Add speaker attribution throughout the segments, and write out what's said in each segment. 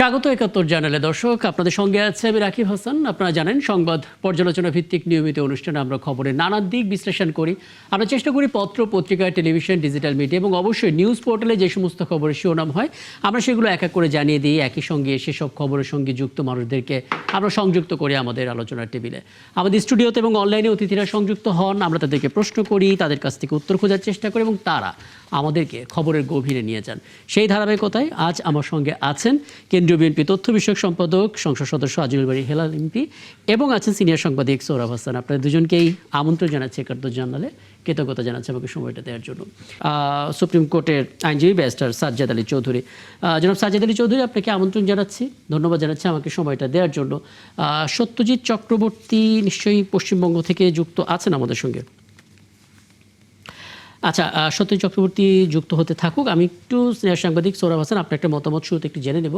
Speaker 1: স্বাগত ৭১ চ্যানেলে দর্শক, আপনাদের সঙ্গে আছে আমি রাকিব হাসান। আপনারা জানেন সংবাদ পর্যালোচনা ভিত্তিক নিয়মিত অনুষ্ঠানে আমরা খবরের নানা দিক বিশ্লেষণ করি। আমরা চেষ্টা করি পত্র, পত্রিকা, টেলিভিশন, ডিজিটাল মিডিয়া এবং অবশ্যই নিউজ পোর্টালে যে সমস্ত খবরের শিরোনাম হয় আমরা সেগুলো এক এক করে জানিয়ে দিই। একই সঙ্গে সেসব খবরের সঙ্গে যুক্ত মানুষদেরকে আমরা সংযুক্ত করি আমাদের আলোচনার টেবিলে। আমাদের স্টুডিওতে এবং অনলাইনে অতিথিরা সংযুক্ত হন, আমরা তাদেরকে প্রশ্ন করি, তাদের কাছ থেকে উত্তর খোঁজার চেষ্টা করি এবং তারা আমাদেরকে খবরের গভীরে নিয়ে যান। সেই ধারাবাহিকতায় আজ আমার সঙ্গে আছেন কেন্দ্রীয় বিএনপি তথ্য বিষয়ক সম্পাদক, সংসদ সদস্য আজিজুল বারী হেলাল এমপি এবং আছেন সিনিয়র সাংবাদিক সোহরাব হাসান। আপনাদের দুজনকেই আমন্ত্রণ জানাচ্ছি ৭১ জানালে, কৃতজ্ঞতা জানাচ্ছি আমাকে সময়টা দেওয়ার জন্য। সুপ্রিম কোর্টের আইনজীবী ব্যারিস্টার সাজ্জাদ আলী চৌধুরী, জনাব সাজ্জাদ আলী চৌধুরী, আপনাকে আমন্ত্রণ জানাচ্ছি, ধন্যবাদ জানাচ্ছি আমাকে সময়টা দেওয়ার জন্য। সত্যজিৎ চক্রবর্তী নিশ্চয়ই পশ্চিমবঙ্গ থেকে যুক্ত আছেন আমাদের সঙ্গে। আচ্ছা, সত্যজিৎ চক্রবর্তী যুক্ত হতে থাকুক। আমি একটু সিনিয়র সাংবাদিক সোহরাব হাসান, আপনার একটা মতামত শুরুতে একটু জেনে নেব।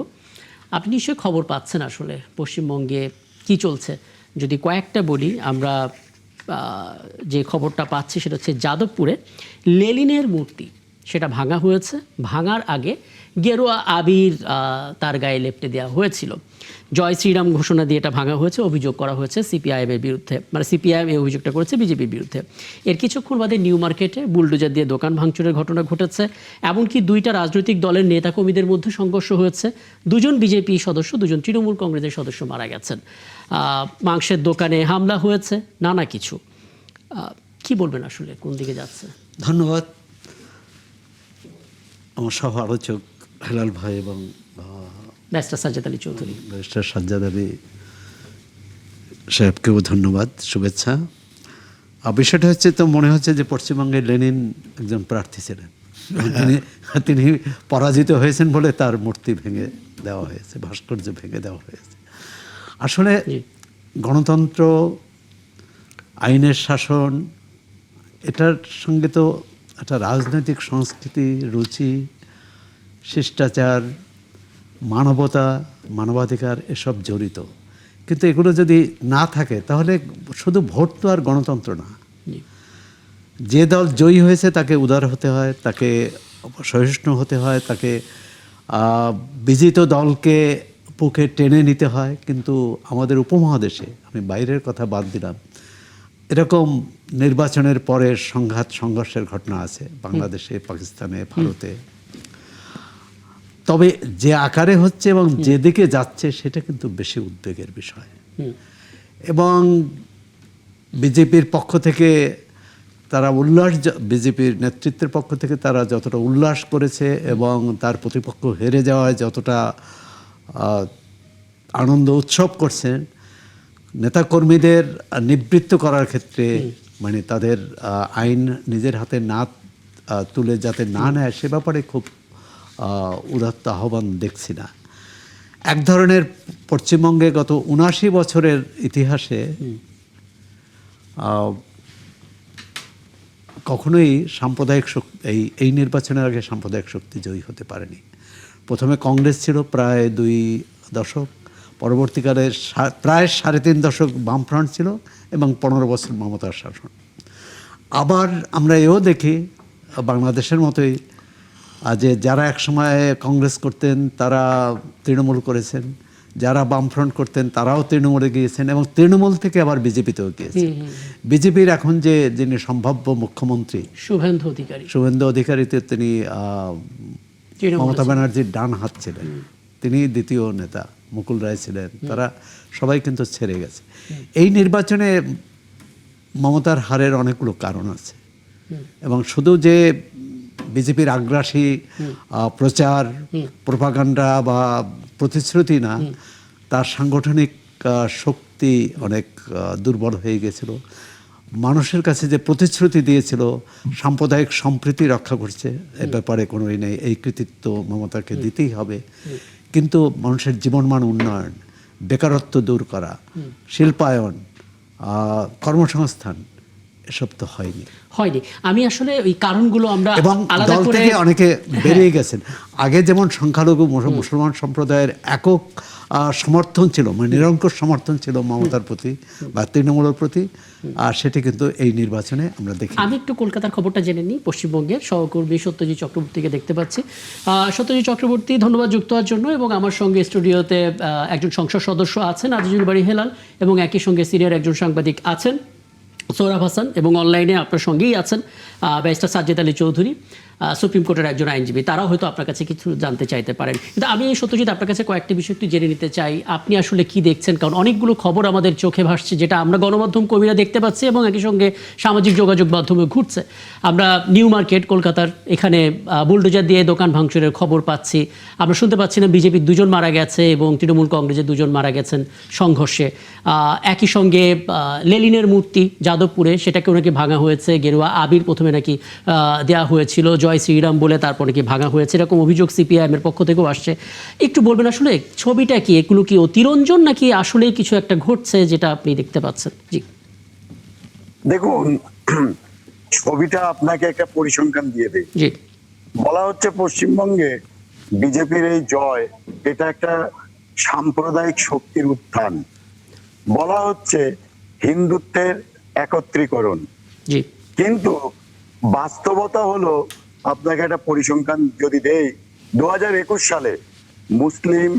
Speaker 1: আপনি নিশ্চয়ই খবর পাচ্ছেন আসলে পশ্চিমবঙ্গে কি চলছে। যদি কয়েকটা বলি, আমরা যে খবরটা পাচ্ছি সেটা হচ্ছে যাদবপুরে লেনিনের মূর্তি সেটা ভাঙা হয়েছে। ভাঙার আগে গেরুয়া আবির তার গায়ে লেপটে দেওয়া হয়েছিল। জয় শ্রীরাম ঘোষণা দিয়ে এটা ভাঙা হয়েছে, অভিযোগ করা হয়েছে সিপিআইএমের বিরুদ্ধে, মানে সিপিআইএম এই অভিযোগটা করেছে বিজেপির বিরুদ্ধে। এর কিছুক্ষণ বাদে নিউ মার্কেটে বুলডোজার দিয়ে দোকান ভাঙচুরের ঘটনা ঘটেছে। এমনকি দুইটা রাজনৈতিক দলের নেতাকর্মীদের মধ্যে সংঘর্ষ হয়েছে। দুজন বিজেপি সদস্য, দুজন তৃণমূল কংগ্রেসের সদস্য মারা গেছেন। মাংসের দোকানে হামলা হয়েছে, নানা কিছু। কি বলবেন আসলে, কোন দিকে যাচ্ছে?
Speaker 2: ধন্যবাদ আমার সহ আলোচক হেলাল ভাই এবং
Speaker 1: ব্যারিস্টার সাজ্জাদ আলী চৌধুরী,
Speaker 2: ব্যারিস্টার সাজ্জাদ আলী সাহেবকেও ধন্যবাদ, শুভেচ্ছা। বিষয়টা হচ্ছে, তো মনে হচ্ছে যে পশ্চিমবঙ্গে লেনিন একজন প্রার্থী ছিলেন, তিনি পরাজিত হয়েছেন বলে তার মূর্তি ভেঙে দেওয়া হয়েছে, ভাস্কর্য ভেঙে দেওয়া হয়েছে। আসলে গণতন্ত্র, আইনের শাসন, এটার সঙ্গে তো একটা রাজনৈতিক সংস্কৃতি, রুচি, শিষ্টাচার, মানবতা, মানবাধিকার এসব জড়িত। কিন্তু এগুলো যদি না থাকে তাহলে শুধু ভোট তো আর গণতন্ত্র না। যে দল জয়ী হয়েছে তাকে উদার হতে হয়, তাকে সহিষ্ণু হতে হয়, তাকে বিজিত দলকে বুকে টেনে নিতে হয়। কিন্তু আমাদের উপমহাদেশে, আমি বাইরের কথা বাদ দিলাম, এরকম নির্বাচনের পরে সংঘর্ষের ঘটনা আছে বাংলাদেশে, পাকিস্তানে, ভারতে। তবে যে আকারে হচ্ছে এবং যেদিকে যাচ্ছে সেটা কিন্তু বেশি উদ্বেগের বিষয়। এবং বিজেপির পক্ষ থেকে তারা বিজেপির নেতৃত্বের পক্ষ থেকে তারা যতটা উল্লাস করেছে এবং তার প্রতিপক্ষ হেরে যাওয়ায় যতটা আনন্দ উৎসব করছেন, নেতাকর্মীদের নিবৃত্ত করার ক্ষেত্রে, মানে তাদের আইন নিজের হাতে না তুলে যাতে না নেয় সে ব্যাপারে খুব উদাত্ত আহ্বান দেখছি না। এক ধরনের পশ্চিমবঙ্গে গত ৭৯ বছরের ইতিহাসে কখনোই সাম্প্রদায়িক শক্তি এই নির্বাচনের আগে সাম্প্রদায়িক শক্তি জয়ী হতে পারেনি। প্রথমে কংগ্রেস ছিল প্রায় ২ দশক, পরবর্তীকালে প্রায় ৩.৫ দশক বামফ্রন্ট ছিল এবং ১৫ বছর মমতার শাসন। আবার আমরা এও দেখি বাংলাদেশের মতোই যে যারা একসময় কংগ্রেস করতেন তারা তৃণমূল করেছেন, যারা বামফ্রন্ট করতেন তারাও তৃণমূলে গিয়েছেন এবং তৃণমূল থেকে আবার বিজেপিতেও গিয়েছেন। বিজেপির এখন যিনি সম্ভাব্য মুখ্যমন্ত্রী শুভেন্দু অধিকারীতে, তিনি মমতা ব্যানার্জির ডান হাত ছিলেন, তিনি দ্বিতীয় নেতা মুকুল রায় ছিলেন, তারা সবাই কিন্তু ছেড়ে গেছে। এই নির্বাচনে মমতার হারের অনেকগুলো কারণ আছে এবং শুধু যে বিজেপির আগ্রাসী প্রচার, প্রোপাগান্ডা বা প্রতিশ্রুতি না, তার সাংগঠনিক শক্তি অনেক দুর্বল হয়ে গেছিল। মানুষের কাছে যে প্রতিশ্রুতি দিয়েছিল সাম্প্রদায়িক সম্প্রীতি রক্ষা করছে, এ ব্যাপারে কোনোই নেই। এই কৃতিত্ব মমতাকে দিতেই হবে। কিন্তু মানুষের জীবনমান উন্নয়ন, বেকারত্ব দূর করা, শিল্পায়ন, কর্মসংস্থান, এসব তো হয়নি।
Speaker 1: আমি আসলে ওই কারণগুলো আমরা
Speaker 2: এবং
Speaker 1: আলাদা
Speaker 2: দল
Speaker 1: করে
Speaker 2: থেকে অনেকে বেরিয়ে গেছেন। আগে যেমন সংখ্যালঘু মুসলমান সম্প্রদায়ের একক সমর্থন ছিল, মানে নিরঙ্কুশ সমর্থন ছিল মমতার প্রতি বা তৃণমূলের প্রতি, আর সেটি কিন্তু এই নির্বাচনে আমরা দেখি।
Speaker 1: আমি একটু কলকাতার খবরটা জেনে নিই। পশ্চিমবঙ্গের সহকর্মী সত্যজিৎ চক্রবর্তীকে দেখতে পাচ্ছি। সত্যজিৎ চক্রবর্তী, ধন্যবাদ যুক্ত হওয়ার জন্য। এবং আমার সঙ্গে স্টুডিওতে একজন সংসদ সদস্য আছেন আজিজুল বাড়ি হেলাল, এবং একই সঙ্গে সিনিয়র একজন সাংবাদিক আছেন সোহরাব হাসান, এবং অনলাইনে আপনার সঙ্গেই আছেন ব্যারিস্টার সাজ্জেদ আলী চৌধুরী, সুপ্রিম কোর্টের একজন আইনজীবী। তারাও হয়তো আপনার কাছে কিছু জানতে চাইতে পারেন। কিন্তু আমি সত্যজিৎ আপনার কাছে কয়েকটি বিষয় একটু জেনে নিতে চাই, আপনি আসলে কি দেখছেন? কারণ অনেকগুলো খবর আমাদের চোখে ভাসছে, যেটা আমরা গণমাধ্যম কর্মীরা দেখতে পাচ্ছি এবং একই সঙ্গে সামাজিক যোগাযোগ মাধ্যমে ঘুরছে। আমরা নিউ মার্কেট কলকাতার এখানে বুলডোজার দিয়ে দোকান ভাঙচুরের খবর পাচ্ছি। আমরা শুনতে পাচ্ছি না বিজেপির 2 জন মারা গেছে এবং তৃণমূল কংগ্রেসের 2 জন মারা গেছেন সংঘর্ষে। একই সঙ্গে লেলিনের মূর্তি যাদবপুরে, সেটাকেও নাকি ভাঙা হয়েছে, গেরুয়া আবির প্রথমে নাকি দেওয়া হয়েছিল, জয় শ্রীরাম বলে, তারপর নাকি ভাঙা হয়েছে, এরকম অভিযোগ সিপিআইএম এর পক্ষ থেকেও আসছে। একটু বলবেন আসলে ছবিটা কি, এগুলো কি অতিরঞ্জন নাকি আসলেই কিছু একটা ঘটছে যেটা আপনি দেখতে পাচ্ছেন? জি
Speaker 3: দেখুন, ছবিটা আপনাকে একটা পরিসংখ্যান দিয়ে দেয়।
Speaker 1: জি
Speaker 3: বলা হচ্ছে পশ্চিমবঙ্গে বিজেপির এই জয়, এটা একটা সাম্প্রদায়িক শক্তির উত্থান। বলা হচ্ছে হিন্দুত্বের একত্রীকরণ।
Speaker 1: জি
Speaker 3: কিন্তু বাস্তবতা হলো, আপনাকে একটা পরিসংখ্যান যদি দেই, 2021 সালে মুসলিম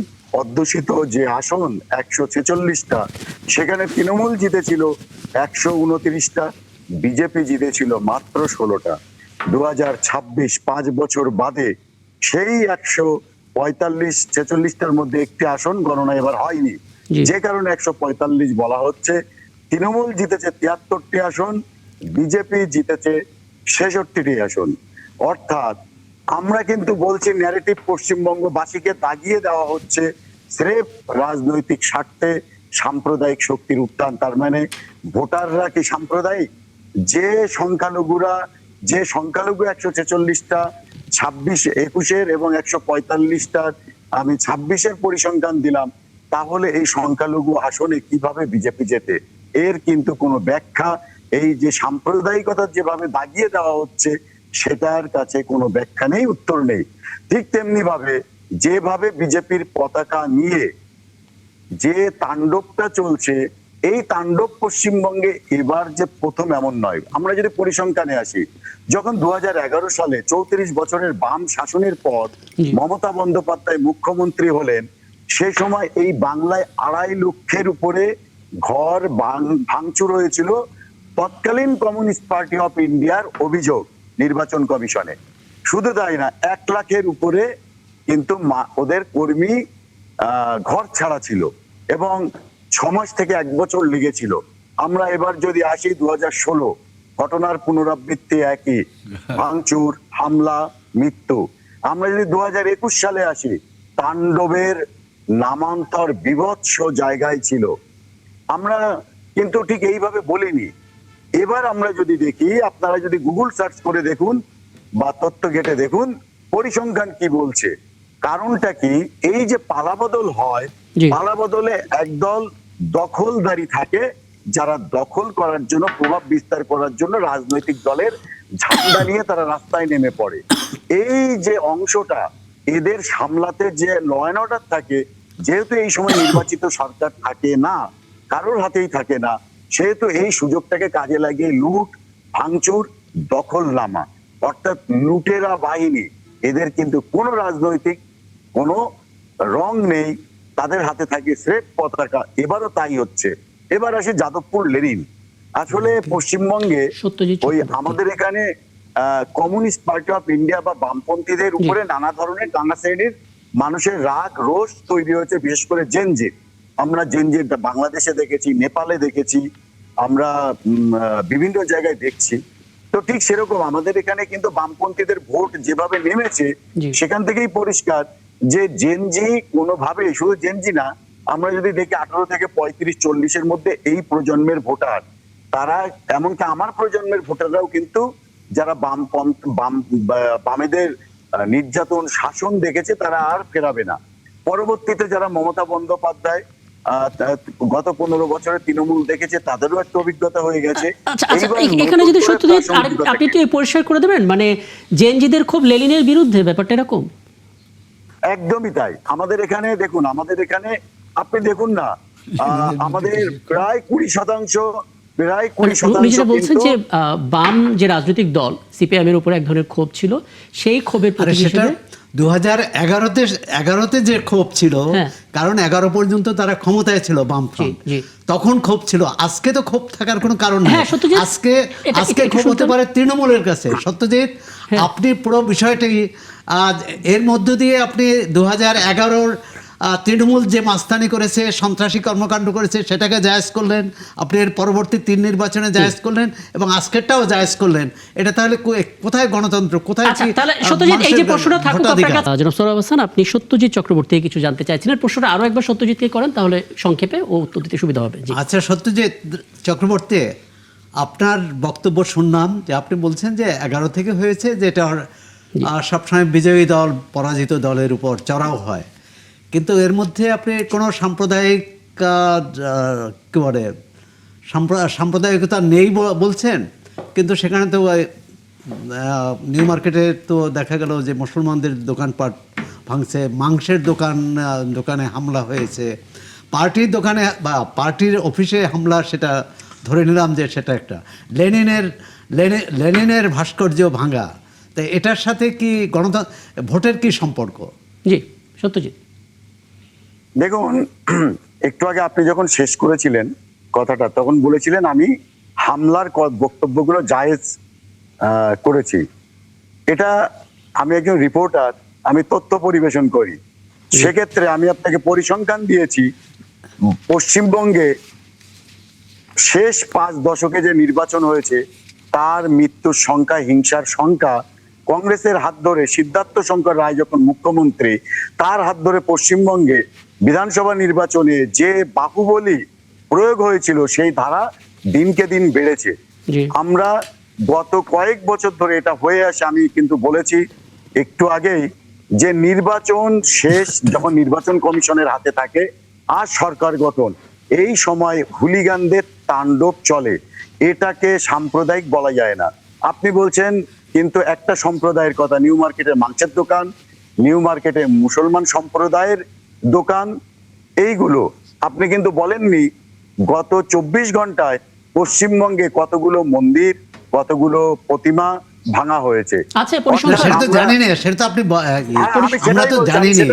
Speaker 3: অধ্যুষিত যে আসন 146টা, সেখানে তৃণমূল জিতেছিল 129টা, বিজেপি জিতেছিল মাত্র 16টা। 2026 5 বছর বাদে সেই 145-46টার মধ্যে একটি আসন গণনা এবার হয়নি,
Speaker 1: জি।
Speaker 3: যে কারণে 145 বলা হচ্ছে। তৃণমূল জিতেছে 73টি আসন, বিজেপি জিতেছে 66টি আসন। অর্থাৎ আমরা কিন্তু বলছি ন্যারেটিভ পশ্চিমবঙ্গবাসীকে দাগিয়ে দেওয়া হচ্ছে স্রেফ রাজনৈতিক স্বার্থে সাম্প্রদায়িক শক্তির উত্থান। তার মানে ভোটাররা কি সাম্প্রদায়িক? যে সংখ্যালঘুরা, যে সংখ্যালঘু 146টা, 26-21 এবং 145টার, আমি 26-এর পরিসংখ্যান দিলাম, তাহলে এই সংখ্যালঘু আসনে কিভাবে বিজেপি জেতে? এর কিন্তু কোনো ব্যাখ্যা, এই যে সাম্প্রদায়িকতা যেভাবে দাগিয়ে দেওয়া হচ্ছে, সেটার কাছে কোনো ব্যাখ্যা নেই, উত্তর নেই। ঠিক তেমনি ভাবে যেভাবে বিজেপির পতাকা নিয়ে যে তাণ্ডবটা চলছে, এই তাণ্ডব পশ্চিমবঙ্গে এবার যে প্রথম এমন নয়। আমরা যদি পরিসংখ্যানে আসি, যখন 2011 সালে 34 বছরের বাম শাসনের পর মমতা বন্দ্যোপাধ্যায় মুখ্যমন্ত্রী হলেন, সে সময় এই বাংলায় 2.5 লক্ষের উপরে ঘর ভাঙচুর হয়েছিল। তৎকালীন কমিউনিস্ট পার্টি অফ ইন্ডিয়ার অভিযোগ নির্বাচন কমিশনে। শুধু তাই না, 1 লাখের উপরে কিন্তু ওদের কর্মী ঘর ছাড়া ছিল এবং 6 মাস থেকে 1 বছর লেগেছিল। আমরা এবার যদি আসি 2016, ঘটনার পুনরাবৃত্তি একই, ভাঙচুর, হামলা, মৃত্যু। আমরা যদি 2021 সালে আসি, তাণ্ডবের নামান্তর বিভৎস জায়গায় ছিল। আমরা কিন্তু ঠিক এইভাবে বলিনি। এবার আমরা যদি দেখি, আপনারা যদি গুগল সার্চ করে দেখুন বা তথ্য ঘেটে দেখুন, পরিসংখ্যান কি বলছে, কারণটা কি, এই যে পালাবদল হয়, পালাবদলে একদল দখলদারি থাকে, যারা দখল করার জন্য, প্রভাব বিস্তার করার জন্য রাজনৈতিক দলের ঝান্ডা নিয়ে তারা রাস্তায় নেমে পড়ে। এই যে অংশটা এদের সামলাতে যে ল অ্যান্ড অর্ডার থাকে, যেহেতু এই সময় নির্বাচিত সরকার থাকে না, কারোর হাতেই থাকে না, সেহেতু এই সুযোগটাকে কাজে লাগিয়ে লুট, ভাঙচুর, দখল নামা, অর্থাৎ লুটেরা বাহিনী, এদের কিন্তু কোনো রাজনৈতিক কোনো রং নেই, তাদের হাতে থাকে স্রেফ পতাকা। এবারও তাই হচ্ছে। এবার আসে যাদবপুর লেনিন। আসলে পশ্চিমবঙ্গে ওই আমাদের এখানে কমিউনিস্ট পার্টি অফ ইন্ডিয়া বা বামপন্থীদের উপরে নানা ধরনের নানা শ্রেণীর মানুষের রাগ রোষ তৈরি হয়েছে, বিশেষ করে জেনজি। আমরা জেনজি বাংলাদেশে দেখেছি, নেপালে দেখেছি, আমরা বিভিন্ন জায়গায় দেখছি। তো ঠিক সেরকম আমাদের এখানে কিন্তু বামপন্থীদের ভোট যেভাবে নেমেছে, সেখান থেকেই পরিষ্কার যে জেনজি কোনোভাবে, শুধু জেনজি না, আমরা যদি দেখি 18 থেকে 35-40-এর মধ্যে এই প্রজন্মের ভোটার, তারা, এমনকি আমার প্রজন্মের ভোটাররাও কিন্তু, যারা বামেদের নির্যাতন শাসন দেখেছে, তারা আর ফেরাবে না। পরবর্তীতে যারা মমতা বন্দ্যোপাধ্যায় গত 15 বছরে তৃণমূল দেখেছে, তাদেরও একটা অভিজ্ঞতা হয়ে গেছে।
Speaker 1: আচ্ছা আচ্ছা,
Speaker 3: এইবার
Speaker 1: এখানে
Speaker 3: নতুন
Speaker 1: যদি
Speaker 3: করে
Speaker 1: সত্যজিৎ
Speaker 3: প্রাসঙ্গিকতা
Speaker 1: আপনি একটু পরিষ্কার করে দেবেন, মানে জেনজিদের খুব লেনিনের বিরুদ্ধে, ব্যাপারটা এরকম?
Speaker 3: একদমই তাই। আমাদের এখানে দেখুন, আমাদের এখানে আপনি দেখুন না, আমাদের প্রায় 20%, প্রায়
Speaker 1: মানে
Speaker 3: 20%
Speaker 1: উনি যেটা বলছেন
Speaker 3: কিন্তু
Speaker 1: যে বাম যে রাজনৈতিক দল সিপিআইএম এর উপর এক ধরনের ক্ষোভ ছিল, সেই ক্ষোভের
Speaker 2: আরে
Speaker 1: প্রতীক
Speaker 2: সেটা
Speaker 1: হিসেবে
Speaker 2: 2011-তে যে ক্ষোভ ছিল,
Speaker 1: হ্যাঁ।
Speaker 2: কারণ 11 পর্যন্ত তারা ক্ষমতায় ছিল বামফ্রন্ট,
Speaker 1: জি।
Speaker 2: তখন ক্ষোভ ছিল। আজকে তো ক্ষোভ থাকার কোনো কারণ নেই।
Speaker 1: হ্যাঁ, সত্যজিৎ,
Speaker 2: আজকে
Speaker 1: এটা
Speaker 2: আজকে
Speaker 1: একটু
Speaker 2: ক্ষোভ হতে
Speaker 1: শুনতেন?
Speaker 2: পারে তৃণমূলের কাছে। সত্যজিৎ,
Speaker 1: হ্যাঁ।
Speaker 2: আপনি পুরো বিষয়টি এর মধ্য দিয়ে আপনি 2011-র তৃণমূল যে মাস্তানি করেছে, সন্ত্রাসী কর্মকাণ্ড করেছে, সেটাকে জায়েজ করলেন। আপনি এর পরবর্তী 3 নির্বাচনে জায়েজ করলেন এবং আজকেরটাও জায়েজ করলেন। এটা তাহলে কোথায় গণতন্ত্র, কোথায়
Speaker 1: আচ্ছা,
Speaker 2: কি
Speaker 1: তাহলে সত্যজিৎ, এই যে
Speaker 2: মানুষের
Speaker 1: প্রশ্নটা থাকুক আপনার
Speaker 2: ভোটাধিকার?
Speaker 1: কাছে। জনাব সোহরাব হাসান, আপনি সত্যজিৎ চক্রবর্তী থেকে কিছু জানতে চাইছিলেন, প্রশ্নটা আরো একবার সত্যজিৎকে করেন, তাহলে সংক্ষেপে ও উত্তর দিতে সুবিধা হবে। জি।
Speaker 2: আচ্ছা সত্যজিৎ চক্রবর্তী, আপনার বক্তব্য শুনলাম যে আপনি বলছেন যে 11 থেকে হয়েছে, যেটা সবসময় বিজয়ী দল পরাজিত দলের উপর চড়াও হয়, কিন্তু এর মধ্যে আপনি কোনো সাম্প্রদায়িক কী বলে সাম্প্রদায়িকতা নেই বলছেন, কিন্তু সেখানে তো নিউ মার্কেটে তো দেখা গেল যে মুসলমানদের দোকানপাট ভাঙছে, মাংসের দোকানে হামলা হয়েছে, পার্টির দোকানে বা পার্টির অফিসে হামলা, সেটা ধরে নিলাম যে সেটা একটা লেনিনের ভাস্কর্য ভাঙা। তাই এটার সাথে কি ভোটের কি সম্পর্ক?
Speaker 1: জি, সত্যজিৎ।
Speaker 3: দেখুন, একটু আগে আপনি যখন শেষ করেছিলেন কথাটা, তখন বলেছিলেন আমি হামলার বক্তব্যগুলো জায়েজ করেছি। এটা, আমি একজন রিপোর্টার, আমি তথ্য পরিবেশন করি। সেক্ষেত্রে আমি আপনাকে পরিসংখ্যান দিয়েছি, পশ্চিমবঙ্গে শেষ 5 দশকে যে নির্বাচন হয়েছে, তার মৃত্যুর সংখ্যা, হিংসার সংখ্যা, কংগ্রেসের হাত ধরে সিদ্ধার্থ শঙ্কর রায় যখন মুখ্যমন্ত্রী, তার হাত ধরে পশ্চিমবঙ্গে বিধানসভা নির্বাচনে যে বাহুবলী প্রয়োগ হয়েছিল, সেই ধারা দিনকে দিন বেড়েছে।
Speaker 1: জি।
Speaker 3: আমরা গত কয়েক বছর ধরে এটা হয়ে আসে। আমি কিন্তু বলেছি একটু আগেই যে নির্বাচন শেষ যখন নির্বাচন কমিশনের হাতে থাকে আর সরকার গঠন, এই সময় হুলিগানদের তাণ্ডব চলে। এটাকে সাম্প্রদায়িক বলা যায় না। আপনি বলছেন কিন্তু একটা সম্প্রদায়ের কথা, নিউ মার্কেটের মাংসের দোকান, নিউ মার্কেটে মুসলমান সম্প্রদায়ের দোকান, এইগুলো আপনি কিন্তু বলেননি গত 24 ঘন্টায় পশ্চিমবঙ্গে কতগুলো মন্দির, কতগুলো প্রতিমা ভাঙা হয়েছে।
Speaker 1: আচ্ছা,
Speaker 2: না,
Speaker 1: পরিসংখ্যান
Speaker 2: সেটা তো জানি না, সেটা তো আপনি আমরা তো জানি না।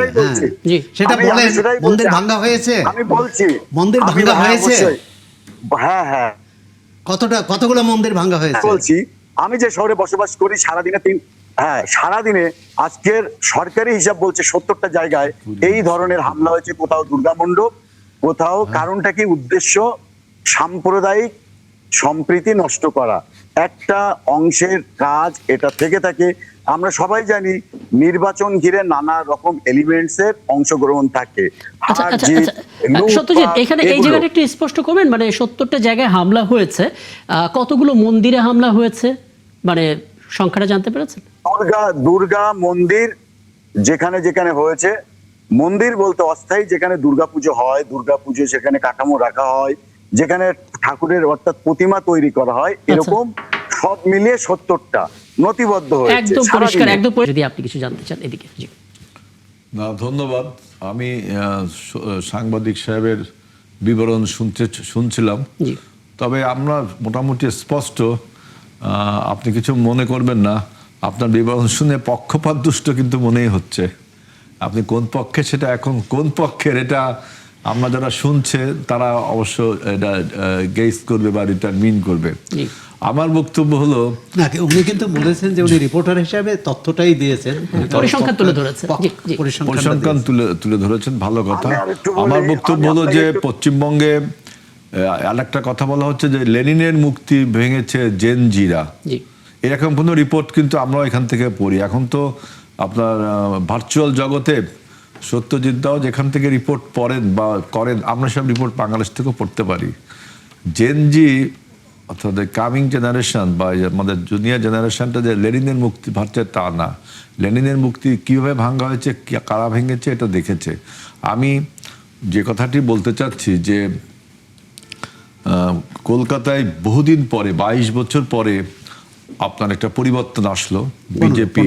Speaker 1: জি।
Speaker 2: সেটা বলেন, মন্দির ভাঙা হয়েছে,
Speaker 3: আমি বলছি
Speaker 2: মন্দির ভাঙা হয়েছে,
Speaker 3: হ্যাঁ হ্যাঁ,
Speaker 2: কতগুলো মন্দির ভাঙা হয়েছে
Speaker 3: বলছি। আমি যে শহরে বসবাস করি, সারাদিনে আজকের সরকারি হিসাব বলছে 70টা জায়গায় এই ধরনের হামলা হয়েছে। কোথাও দুর্গা মণ্ডপ, কোথাও, কারণটা কি? উদ্দেশ্য সাম্প্রদায়িক সম্প্রীতি নষ্ট করা, একটা অংশের কাজ এটা থেকে থাকে। আমরা সবাই জানি নির্বাচন ঘিরে নানা রকম এলিমেন্টস এর অংশগ্রহণ থাকে।
Speaker 1: আচ্ছা আচ্ছা আচ্ছা, সত্যজিৎ, এখানে এই জায়গাটা একটু স্পষ্ট করবেন, মানে 70টা জায়গায় হামলা হয়েছে, কতগুলো মন্দিরে হামলা হয়েছে, মানে সংখ্যাটা জানতে পেরেছেন?
Speaker 3: দুর্গা মন্দির যেখানে যেখানে হয়েছে, মন্দির বলতে অস্থায়ী যেখানে দুর্গাপুজো হয়, দুর্গাপুজো সেখানে কাঠামো রাখা হয়, যেখানে ঠাকুরের অর্থাৎ প্রতিমা তৈরি করা হয়, এরকম সব মিলিয়ে 70টা নথিবদ্ধ হয়েছে।
Speaker 1: একদম পরিষ্কার, একদম যদি আপনি কিছু জানতে চান এদিকে। জি।
Speaker 4: না, ধন্যবাদ। আমি সাংবাদিক সাহেবের বিবরণ শুনছিলাম, তবে আমরা মোটামুটি স্পষ্ট, আপনি কিছু মনে করবেন না, আপনার বিবরণ শুনে পক্ষপাত দুষ্ট কিন্তু মনেই হচ্ছে। আপনি কোন পক্ষে, সেটা এখন কোন পক্ষের, এটা আমরা যারা শুনছে তারা অবশ্য এটা গেস করবে বা ডিটারমিন করবে। আমার বক্তব্য হলো,
Speaker 2: না, উনি কিন্তু বলেছেন যে উনি রিপোর্টার হিসেবে তথ্যটাই দিয়েছেন,
Speaker 1: পরিসংখ্যান তুলে ধরেছেন।
Speaker 4: পরিসংখ্যান তুলে ধরেছেন, ভালো কথা। আমার বক্তব্য হলো যে পশ্চিমবঙ্গে আরেকটা কথা বলা হচ্ছে যে লেনিনের মুক্তি ভেঙেছে জেনজিরা, এরকম কোনো রিপোর্ট কিন্তু আমরা এখান থেকে পড়ি। এখন তো আপনার ভার্চুয়াল জগতে সত্যজিৎ দাও যেখান থেকে রিপোর্ট পড়েন বা করেন, আমরা সব রিপোর্ট বাংলাদেশ থেকেও পড়তে পারি। জেনজি অর্থাৎ কামিং জেনারেশন বা আমাদের জুনিয়র জেনারেশনটা যে লেনিনের মুক্তি ভাবছে তা না। লেনিনের মুক্তি কীভাবে ভাঙা হয়েছে, কারা ভেঙেছে, এটা দেখেছে। আমি যে কথাটি বলতে চাচ্ছি যে কলকাতায় বহুদিন পরে 22 বছর পরে আপনার একটা পরিবর্তন আসলো। বিজেপি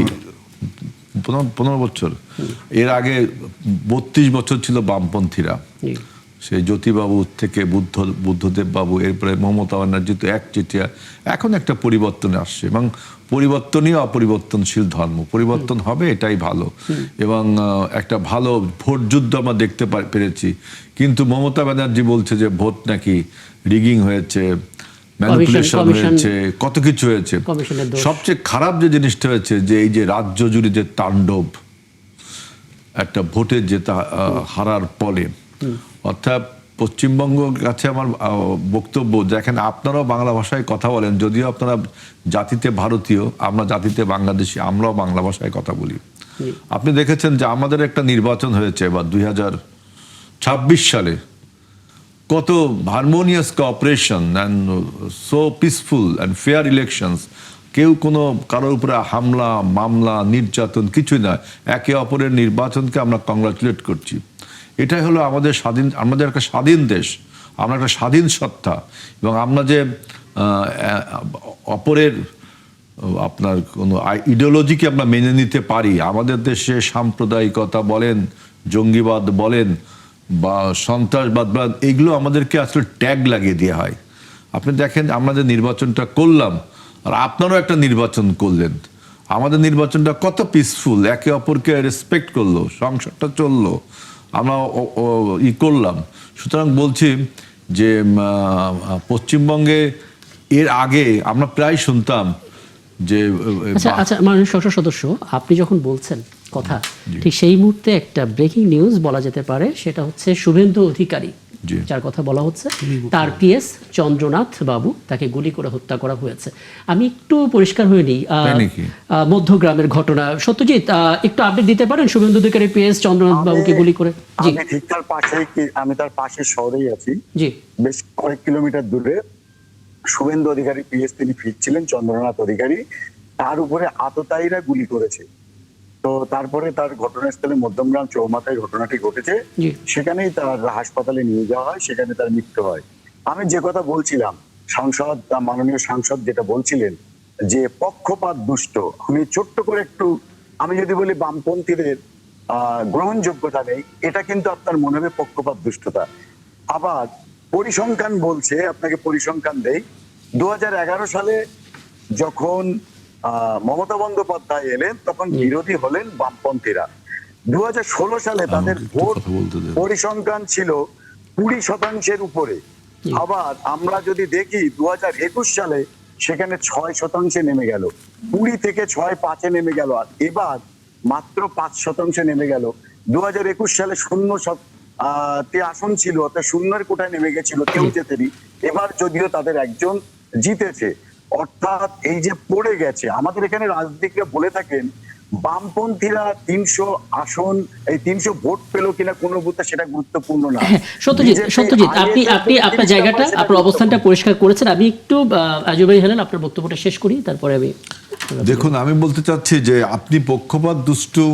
Speaker 4: 15 বছর, এর আগে 32 বছর ছিল বামপন্থীরা, সেই জ্যোতিবাবু থেকে বুদ্ধদেব বাবু, এরপরে মমতা ব্যানার্জি, তো একচেটিয়া। এখন একটা পরিবর্তন আসছে এবং পরিবর্তনই অপরিবর্তনশীল ধর্ম, পরিবর্তন হবে, এটাই ভালো। এবং একটা ভালো ভোট যুদ্ধ আমরা দেখতে পেরেছি। কিন্তু মমতা ব্যানার্জি বলছে যে ভোট নাকি রিগিং হয়েছে, ম্যানিপুলেশন হয়েছে, কত কিছু হয়েছে। সবচেয়ে খারাপ যে জিনিসটা হয়েছে যে এই যে রাজ্য জুড়ে যে তাণ্ডব, একটা ভোটে জেতা হারার ফলে, অর্থাৎ পশ্চিমবঙ্গের কাছে আমার বক্তব্য, দেখেন আপনারাও বাংলা ভাষায় কথা বলেন, যদিও আপনারা জাতিতে ভারতীয়, আমরা জাতিতে বাংলাদেশি, আমরাও বাংলা ভাষায় কথা বলি। আপনি দেখেছেন যে আমাদের একটা নির্বাচন হয়েছে এবার 2026 সালে, কত harmonious cooperation and so peaceful and fair elections. কেউ কোনো কারোর উপরে হামলা মামলা নির্যাতন কিছুই না, একে অপরের নির্বাচনকে আমরা কংগ্রাচুলেট করছি। এটাই হলো আমাদের স্বাধীন, আমাদের একটা স্বাধীন দেশ, আমরা একটা স্বাধীন সত্তা, এবং আমরা যে অপরের আপনার কোনো ইডিওলজিকে আমরা মেনে নিতে পারি। আমাদের দেশে সাম্প্রদায়িকতা বলেন, জঙ্গিবাদ বলেন বা সন্ত্রাসবাদ, এগুলো আমাদেরকে আসলে ট্যাগ লাগিয়ে দেওয়া হয়। আপনি দেখেন আমরা যে নির্বাচনটা করলাম, আর আপনারাও একটা নির্বাচন করলেন, আমাদের নির্বাচনটা কত পিসফুল, একে অপরকে রেসপেক্ট করলো, সংসারটা চললো, আমরা করলাম। সুতরাং বলছি যে পশ্চিমবঙ্গে এর আগে আমরা প্রায় শুনতাম যে
Speaker 1: আচ্ছা মাননীয় সংসদ সদস্য, আপনি যখন বলছেন কথা, ঠিক সেই মুহূর্তে একটা ব্রেকিং নিউজ বলা যেতে পারে, সেটা হচ্ছে শুভেন্দু অধিকারী যার কথা বলা হচ্ছে, তার পিএস চন্দ্রনাথ বাবু, তাকে গুলি করে হত্যা করা হয়েছে। আমি একটু পরিষ্কার হয়ে নিই, মধ্যগ্রামের ঘটনা। সত্যজিৎ, একটু আপডেট দিতে পারেন? শুভেন্দু অধিকারী পিএস চন্দ্রনাথ বাবুকে গুলি করে। জি,
Speaker 3: আমি ঠিক তার পাশেই, আমি তার পাশের শহরেই আছি,
Speaker 1: জি,
Speaker 3: বেশ কয়েক কিলোমিটার দূরে। শুভেন্দু অধিকারী পিএস, তিনি ফিরছিলেন, চন্দ্রনাথ অধিকারী, তার উপরে আততায়ীরা গুলি করেছে। তো তারপরে তার ঘটনাস্থলে মধ্যমগ্রাম চৌমাথায় ঘটনাটি ঘটেছে, সেখানেই তার হাসপাতালে নিয়ে যাওয়া হয়, সেখানে তার মৃত্যু হয়। আমি যে কথা বলছিলাম, সাংসদ, মাননীয় সাংসদ যেটা বলছিলেন যে পক্ষপাত দুষ্ট, আমি ছোট্ট করে একটু, আমি যদি বলি বামপন্থীদের গ্রহণযোগ্যতা নেই, এটা কিন্তু আপনার মনে হবে পক্ষপাত দুষ্টতা। আবার পরিসংখ্যান বলছে, আপনাকে পরিসংখ্যান দেই, 2011 সালে যখন মমতা বন্দ্যোপাধ্যায় এলেন, তখন বিরোধী হলেন বামপন্থীরা। 2016 সালে তাদের ভোট পরিসংখ্যান ছিল 20% উপরে। আবার আমরা যদি দেখি 2021 সালে সেখানে 6% নেমে গেল, 20 থেকে 6-5 নেমে গেল, আর এবার মাত্র 5% নেমে গেল। 2021 সালে 0 আসন ছিল, অর্থাৎ শূন্যের কোটায় নেমে গেছিল, কেউ জেতেনি। এবার যদিও তাদের একজন জিতেছে, অর্থাৎ এই যে পড়ে গেছে। আমাদের এখানে রাজনীতিকরা বলে থাকেন বামপন্থীরা 300 আসন, এই 300 ভোট পেলো কিনা কোন বুথে, সেটা গুরুত্বপূর্ণ না।
Speaker 1: সত্যজিৎ, আপনি আপনার জায়গাটা, আপনার অবস্থানটা পরিষ্কার করেছেন। আমি একটু আজু ভাই হেলেন, আপনার বক্তব্যটা শেষ করি, তারপরে আমি।
Speaker 4: দেখুন, আমি বলতে চাচ্ছি যে আপনি পক্ষপাত দুষ্টু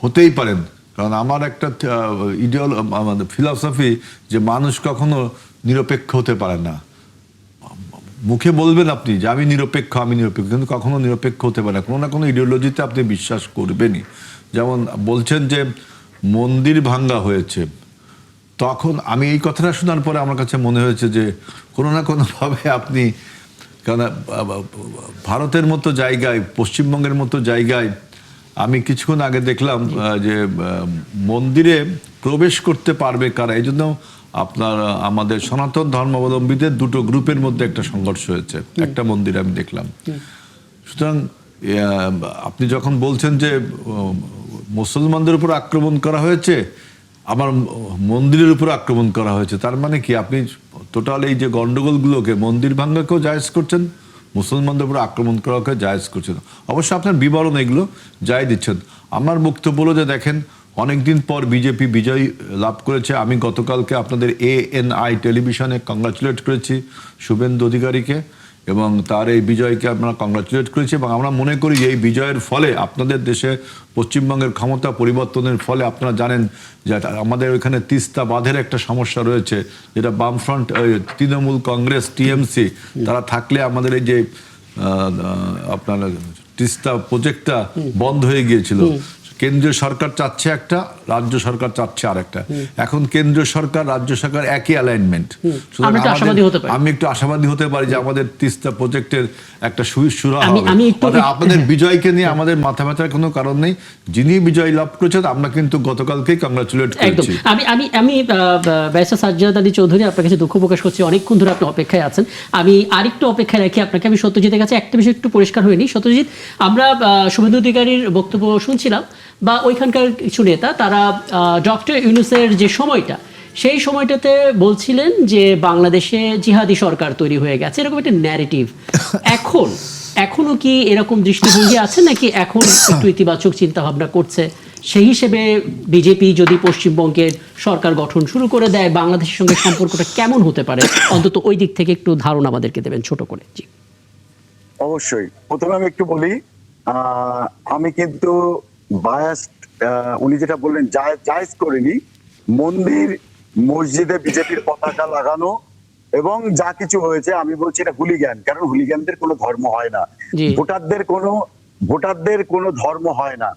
Speaker 4: হতেই পারেন, কারণ আমার একটা আমাদের ফিলসফি যে মানুষ কখনো নিরপেক্ষ হতে পারে না। মুখে বলবেন আপনি যে আমি নিরপেক্ষ, কিন্তু কখনো নিরপেক্ষ হতে পারে না, কোনো না কোনো ইডিওলজিতে আপনি বিশ্বাস করবেনই। যেমন বলছেন যে মন্দির ভাঙ্গা হয়েছে, তখন আমি এই কথাটা শোনার পরে আমার কাছে মনে হয়েছে যে কোনো না কোনোভাবে আপনি, কারণ ভারতের মতো জায়গায়, পশ্চিমবঙ্গের মতো জায়গায় আমি কিছুক্ষণ আগে দেখলাম যে মন্দিরে প্রবেশ করতে পারবে কারা, এই জন্য আপনার আমাদের সনাতন ধর্মাবলম্বীদের দুটো গ্রুপের মধ্যে একটা সংঘর্ষ হয়েছে একটা মন্দিরে, আমি দেখলাম। সুতরাং আপনি যখন বলছেন যে মুসলমানদের উপর আক্রমণ করা হয়েছে, আবার মন্দিরের উপর আক্রমণ করা হয়েছে, তার মানে কি আপনি টোটাল এই যে গন্ডগোলগুলোকে, মন্দির ভাঙ্গাকেও জায়েজ করছেন, মুসলমানদের উপর আক্রমণ করাকে জায়েজ করছেন। অবশ্য আপনার বিবরণ এগুলো যাই দিচ্ছেন। আমার বক্তব্য হলো যে দেখেন, অনেকদিন পর বিজেপি বিজয় লাভ করেছে। আমি গতকালকে আপনাদের ANI টেলিভিশনে কংগ্রাচুলেট করেছি শুভেন্দু অধিকারীকে, এবং তার এই বিজয়কে আমরা কংগ্রাচুলেট করেছি এবং আমরা মনে করি যে এই বিজয়ের ফলে আপনাদের দেশে পশ্চিমবঙ্গের ক্ষমতা পরিবর্তনের ফলে আপনারা জানেন যে আমাদের ওইখানে তিস্তা বাঁধের একটা সমস্যা রয়েছে, যেটা বামফ্রন্ট তৃণমূল কংগ্রেস টিএমসি তারা থাকলে আমাদের এই যে আপনার তিস্তা প্রজেক্টটা বন্ধ হয়ে গিয়েছিল। কেন্দ্রীয় সরকার চাচ্ছে একটা, রাজ্য সরকার চাচ্ছে আরেকটা। এখন কেন্দ্রীয় সরকার রাজ্য সরকার একই অ্যালাইনমেন্ট। আমি একটু আশাবাদী হতে পারি যে আমাদের তিস্তা প্রজেক্টের একটা সুরা হবে। আপনাদের বিজয়কে নিয়ে আমাদের মাথা ব্যথার কোনো কারণ নেই। যিনি বিজয় লাভ করেছেন আমরা কিন্তু গতকালকেই কংগ্রাচুলেট করছি।
Speaker 1: আমি ব্যারিস্টার সাজ্জাদ আলী চৌধুরী, আপনার কাছে দুঃখ প্রকাশ করছি, অনেকক্ষণ ধরে আপনি অপেক্ষায় আছেন। আমি আরেকটু অপেক্ষায় রাখি আপনাকে। আমি সত্যজিতের কাছে একটা বিষয় একটু পরিষ্কার হয়নি। সত্যজিৎ, আমরা শুভেন্দু অধিকারীর বক্তব্য শুনছিলাম বা ওইখানকার কিছু নেতা তারা ডক্টর ইউনূসের যে সময়টা, সেই সময়টাতে বলছিলেন যে বাংলাদেশে জিহাদি সরকার তৈরি হয়ে গেছে, এরকম একটা ন্যারেটিভ। এখনো কি এরকম দৃষ্টিভঙ্গি আছে, নাকি এখন একটু ইতিবাচক চিন্তা ভাবনা করছে? সেই হিসেবে বিজেপি যদি পশ্চিমবঙ্গের সরকার গঠন শুরু করে দেয়, বাংলাদেশের সঙ্গে সম্পর্কটা কেমন হতে পারে, অন্তত ওই দিক থেকে একটু ধারণা আমাদেরকে দেবেন ছোট করে। জি,
Speaker 3: অবশ্যই। প্রথমে আমি একটু বলি, আমি কিন্তু বায়াসড, উনি যেটা বললেন জায়েজ করেনি। মন্দির মসজিদে বিজেপির পতাকা লাগানো এবং যা কিছু হয়েছে, আমি বলছি এটা হুলিগ্যান, কারণ হুলিগ্যানদের কোনো ধর্ম হয় না, ভোটারদের কোনো ধর্ম হয় না,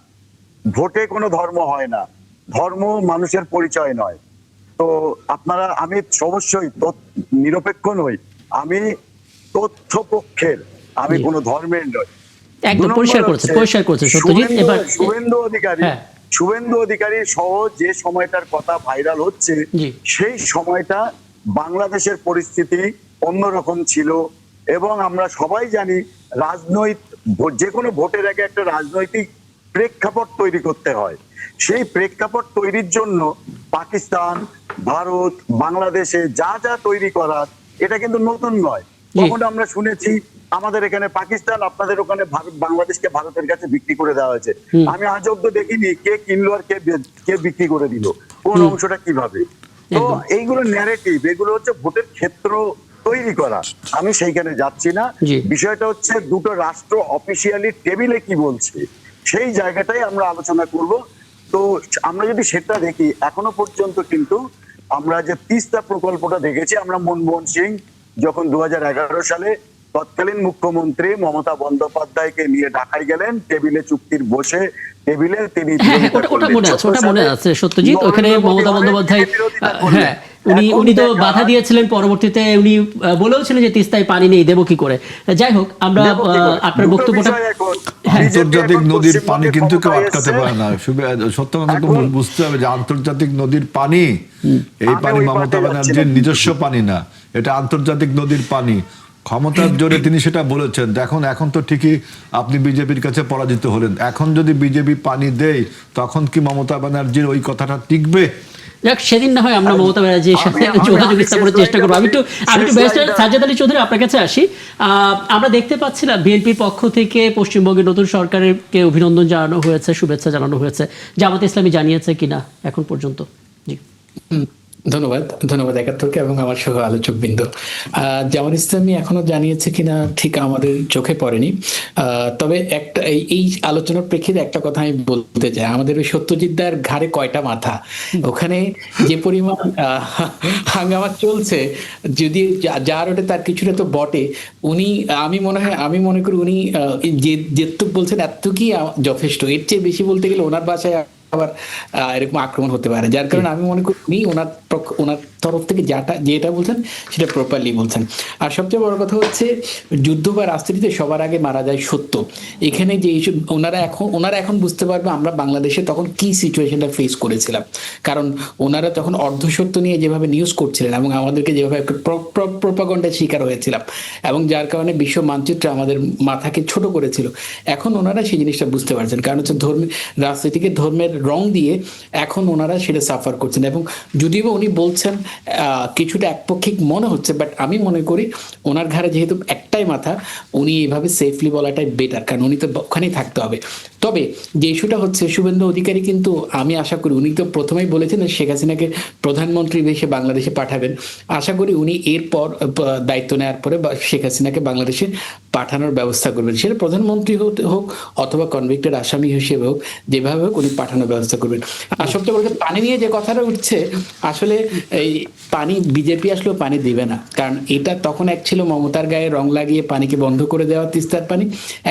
Speaker 3: ভোটে কোনো ধর্ম হয় না, ধর্ম মানুষের পরিচয় নয়। তো আপনারা, আমি অবশ্যই নিরপেক্ষ নই, আমি তথ্য পক্ষের, আমি কোনো ধর্মের নই।
Speaker 1: একদম পরিষ্কার করেছে সত্যজিৎ। এবার
Speaker 3: শুভেন্দু অধিকারী সহ যে সময়টার কথা ভাইরাল হচ্ছে, সেই সময়টা বাংলাদেশের পরিস্থিতি অন্যরকম ছিল এবং আমরা সবাই জানি যে কোনো ভোটের আগে একটা রাজনৈতিক প্রেক্ষাপট তৈরি করতে হয়। সেই প্রেক্ষাপট তৈরির জন্য পাকিস্তান, ভারত, বাংলাদেশে যা যা তৈরি করার, এটা কিন্তু নতুন নয়। তখন আমরা শুনেছি আমাদের এখানে পাকিস্তান, আপনাদের ওখানে বাংলাদেশকে ভারতের কাছে বিক্রি করে দেওয়া হয়েছে। আমি আজ অব্দি দেখিনি কে কিনলো আর কে বিক্রি করে দিল, কোন অংশটা কিভাবে। তো এইগুলো ন্যারেটিভ, এগুলো হচ্ছে ভোটের ক্ষেত্র তৈরি করা। আমি সেইখানে যাচ্ছি না। বিষয়টা হচ্ছে দুটো রাষ্ট্র অফিসিয়ালি টেবিলে কি বলছে, সেই জায়গাটাই আমরা আলোচনা করব। তো আমরা যদি সেটা দেখি, এখনো পর্যন্ত কিন্তু আমরা যে তিস্তা প্রকল্পটা দেখেছি, আমরা মনমোহন সিং যখন 2011 সালে তৎকালীন মুখ্যমন্ত্রী মমতা বন্দ্যোপাধ্যায়কে নিয়ে ঢাকায় গেলেন, টেবিলে চুক্তির বসে টেবিলে তিনি,
Speaker 1: ওটা মনে আছে সত্যজিৎ। ওখানে মমতা বন্দ্যোপাধ্যায় উনি তো বাধা দিয়েছিলেন, পরবর্তীতে উনি বলেওছিলেন যে তিস্তায় পানি নেই, দেবো কি করে। যাই হোক, আমরা আপনার বক্তব্যটা,
Speaker 4: আন্তর্জাতিক নদীর পানি কিন্তু কেউ আটকাতে পারে না। সত্য কথা তো বুঝতে হবে যে আন্তর্জাতিক নদীর পানি, এই পানি মমতা ব্যানার্জির নিজস্ব পানি না, এটা আন্তর্জাতিক নদীর পানি। ক্ষমতার জোরে তিনি সেটা বলেছেন। এখন তো ঠিকই আপনি বিজেপির কাছে পরাজিত হলেন, এখন যদি বিজেপি পানি দেয় তখন কি মমতা ব্যানার্জির ওই কথাটা টিকবে?
Speaker 1: সেদিন না হয় আমরা মমতা ব্যানার্জির সাথে যোগাযোগ স্থাপনের চেষ্টা করবো। আমি একটু ব্যারিস্টার সাজ্জাদ আলী চৌধুরী আপনার কাছে আসি। আমরা দেখতে পাচ্ছিলাম বিএনপির পক্ষ থেকে পশ্চিমবঙ্গের নতুন সরকারকে অভিনন্দন জানানো হয়েছে, শুভেচ্ছা জানানো হয়েছে। জামাত ইসলামী জানিয়েছে কিনা এখন পর্যন্ত? জি,
Speaker 5: ধন্যবাদ একাত্তরকে এবং আমার সহ আলোচক বৃন্দ। জামাত ইসলামী এখনো জানিয়েছে কিনা ঠিক আমাদের চোখে পড়েনি। তবে একটা এই আলোচনার প্রেক্ষিতে একটা কথা আমি বলতে চাই, আমাদের ওই সত্যজিৎদার ঘাড়ে কয়টা মাথা, ওখানে যে পরিমাণ হাঙ্গামা চলছে, যদি যার ওটা তার কিছুটা তো বটে। উনি, আমি মনে করি উনি যেটুক বলছেন এতটুকুই যথেষ্ট। এর চেয়ে বেশি বলতে গেলে ওনার বাসায় আবার এরকম আক্রমণ হতে পারে। যার কারণে আমি মনে করি উনি ওনার তরফ থেকে যেটা বলছেন সেটা প্রপারলি বলছেন। আর সবচেয়ে বড় কথা হচ্ছে, যুদ্ধ বা রাজনীতিতে সবার আগে মারা যায় সত্য। এখানে যে ওনারা এখন বুঝতে পারবে আমরা বাংলাদেশে তখন কি সিচুয়েশনটা ফেস করেছিলাম, কারণ ওনারা তখন অর্ধসত্য নিয়ে যেভাবে নিউজ করছিলেন এবং আমাদেরকে যেভাবে প্রোপাগান্ডার শিকার হয়েছিলাম, এবং যার কারণে বিশ্ব মানচিত্রে আমাদের মাথাকে ছোট করেছিল। এখন ওনারা সেই জিনিসটা বুঝতে পারছেন, কারণ হচ্ছে রাজনীতিকে ধর্মের রং দিয়ে এখন ওনারা সেটা সাফার করছেন। এবং যদিও উনি বলছেন কিছুটা একপক্ষিক মনে হচ্ছে, বাট আমি মনে করি ওনার ঘাড়ে যেহেতু একটাই মাথা, উনি এভাবে সেফলি বলাটাই বেটার, কারণ উনি তো ওখানেই থাকতে হবে। তবে যে ইস্যুটা হচ্ছে, শুভেন্দু অধিকারী কিন্তু আমি আশা করি, উনি তো প্রথমেই বলেছেন শেখ হাসিনাকে প্রধানমন্ত্রী দেশে বাংলাদেশে পাঠাবেন। আশা করি উনি এরপর দায়িত্ব নেওয়ার পরে শেখ হাসিনাকে বাংলাদেশে পাঠানোর ব্যবস্থা করবেন, সেটা প্রধানমন্ত্রী হোক অথবা কনভিক্টেড আসামি হিসেবে হোক, যেভাবে হোক উনি পাঠানোর ব্যবস্থা করবেন। আর সবচেয়ে বড় পানি নিয়ে যে কথাটা উঠছে, আসলে এই পানি বিজেপি আসলেও পানি দিবে না, কারণ এটা তখন এক ছিল মমতার গায়ে রং লাগিয়ে পানিকে বন্ধ করে দেওয়া তিস্তার পানি,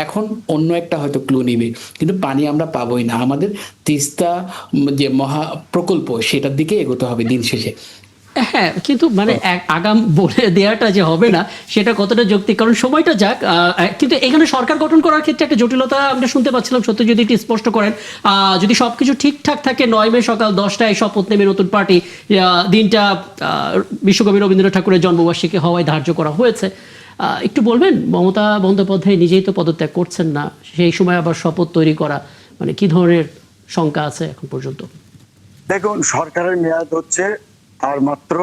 Speaker 5: এখন অন্য একটা হয়তো ক্লু নিবে, কিন্তু পানি আমরা পাবোই না। আমাদের তিস্তা যে মহা প্রকল্প সেটার দিকে এগোতে হবে দিন শেষে।
Speaker 1: হ্যাঁ, কিন্তু মানে আগাম বলে দেওয়াটা যে হবে না সেটা কতটা যৌক্তিক, কারণ সময়টা যাক। কিন্তু এখানে সরকার গঠন করার ক্ষেত্রে একটা জটিলতা আমরা শুনতে পাচ্ছিলাম, সত্যি যদি একটু স্পষ্ট করেন। যদি সবকিছু ঠিকঠাক থাকে 9 মে সকাল 10টায় শপথ নেবে নতুন পার্টি, দিনটা বিশ্বকবি রবীন্দ্রনাথ ঠাকুরের জন্মবার্ষিকী হওয়ায় ধার্য করা হয়েছে। একটু বলবেন, মমতা বন্দ্যোপাধ্যায় নিজেই তো পদত্যাগ করছেন না, সেই সময় আবার শপথ তৈরি করা, মানে কি ধরনের শঙ্কা আছে এখন পর্যন্ত?
Speaker 3: দেখুন, সরকারের মেয়াদ হচ্ছে আর মাত্র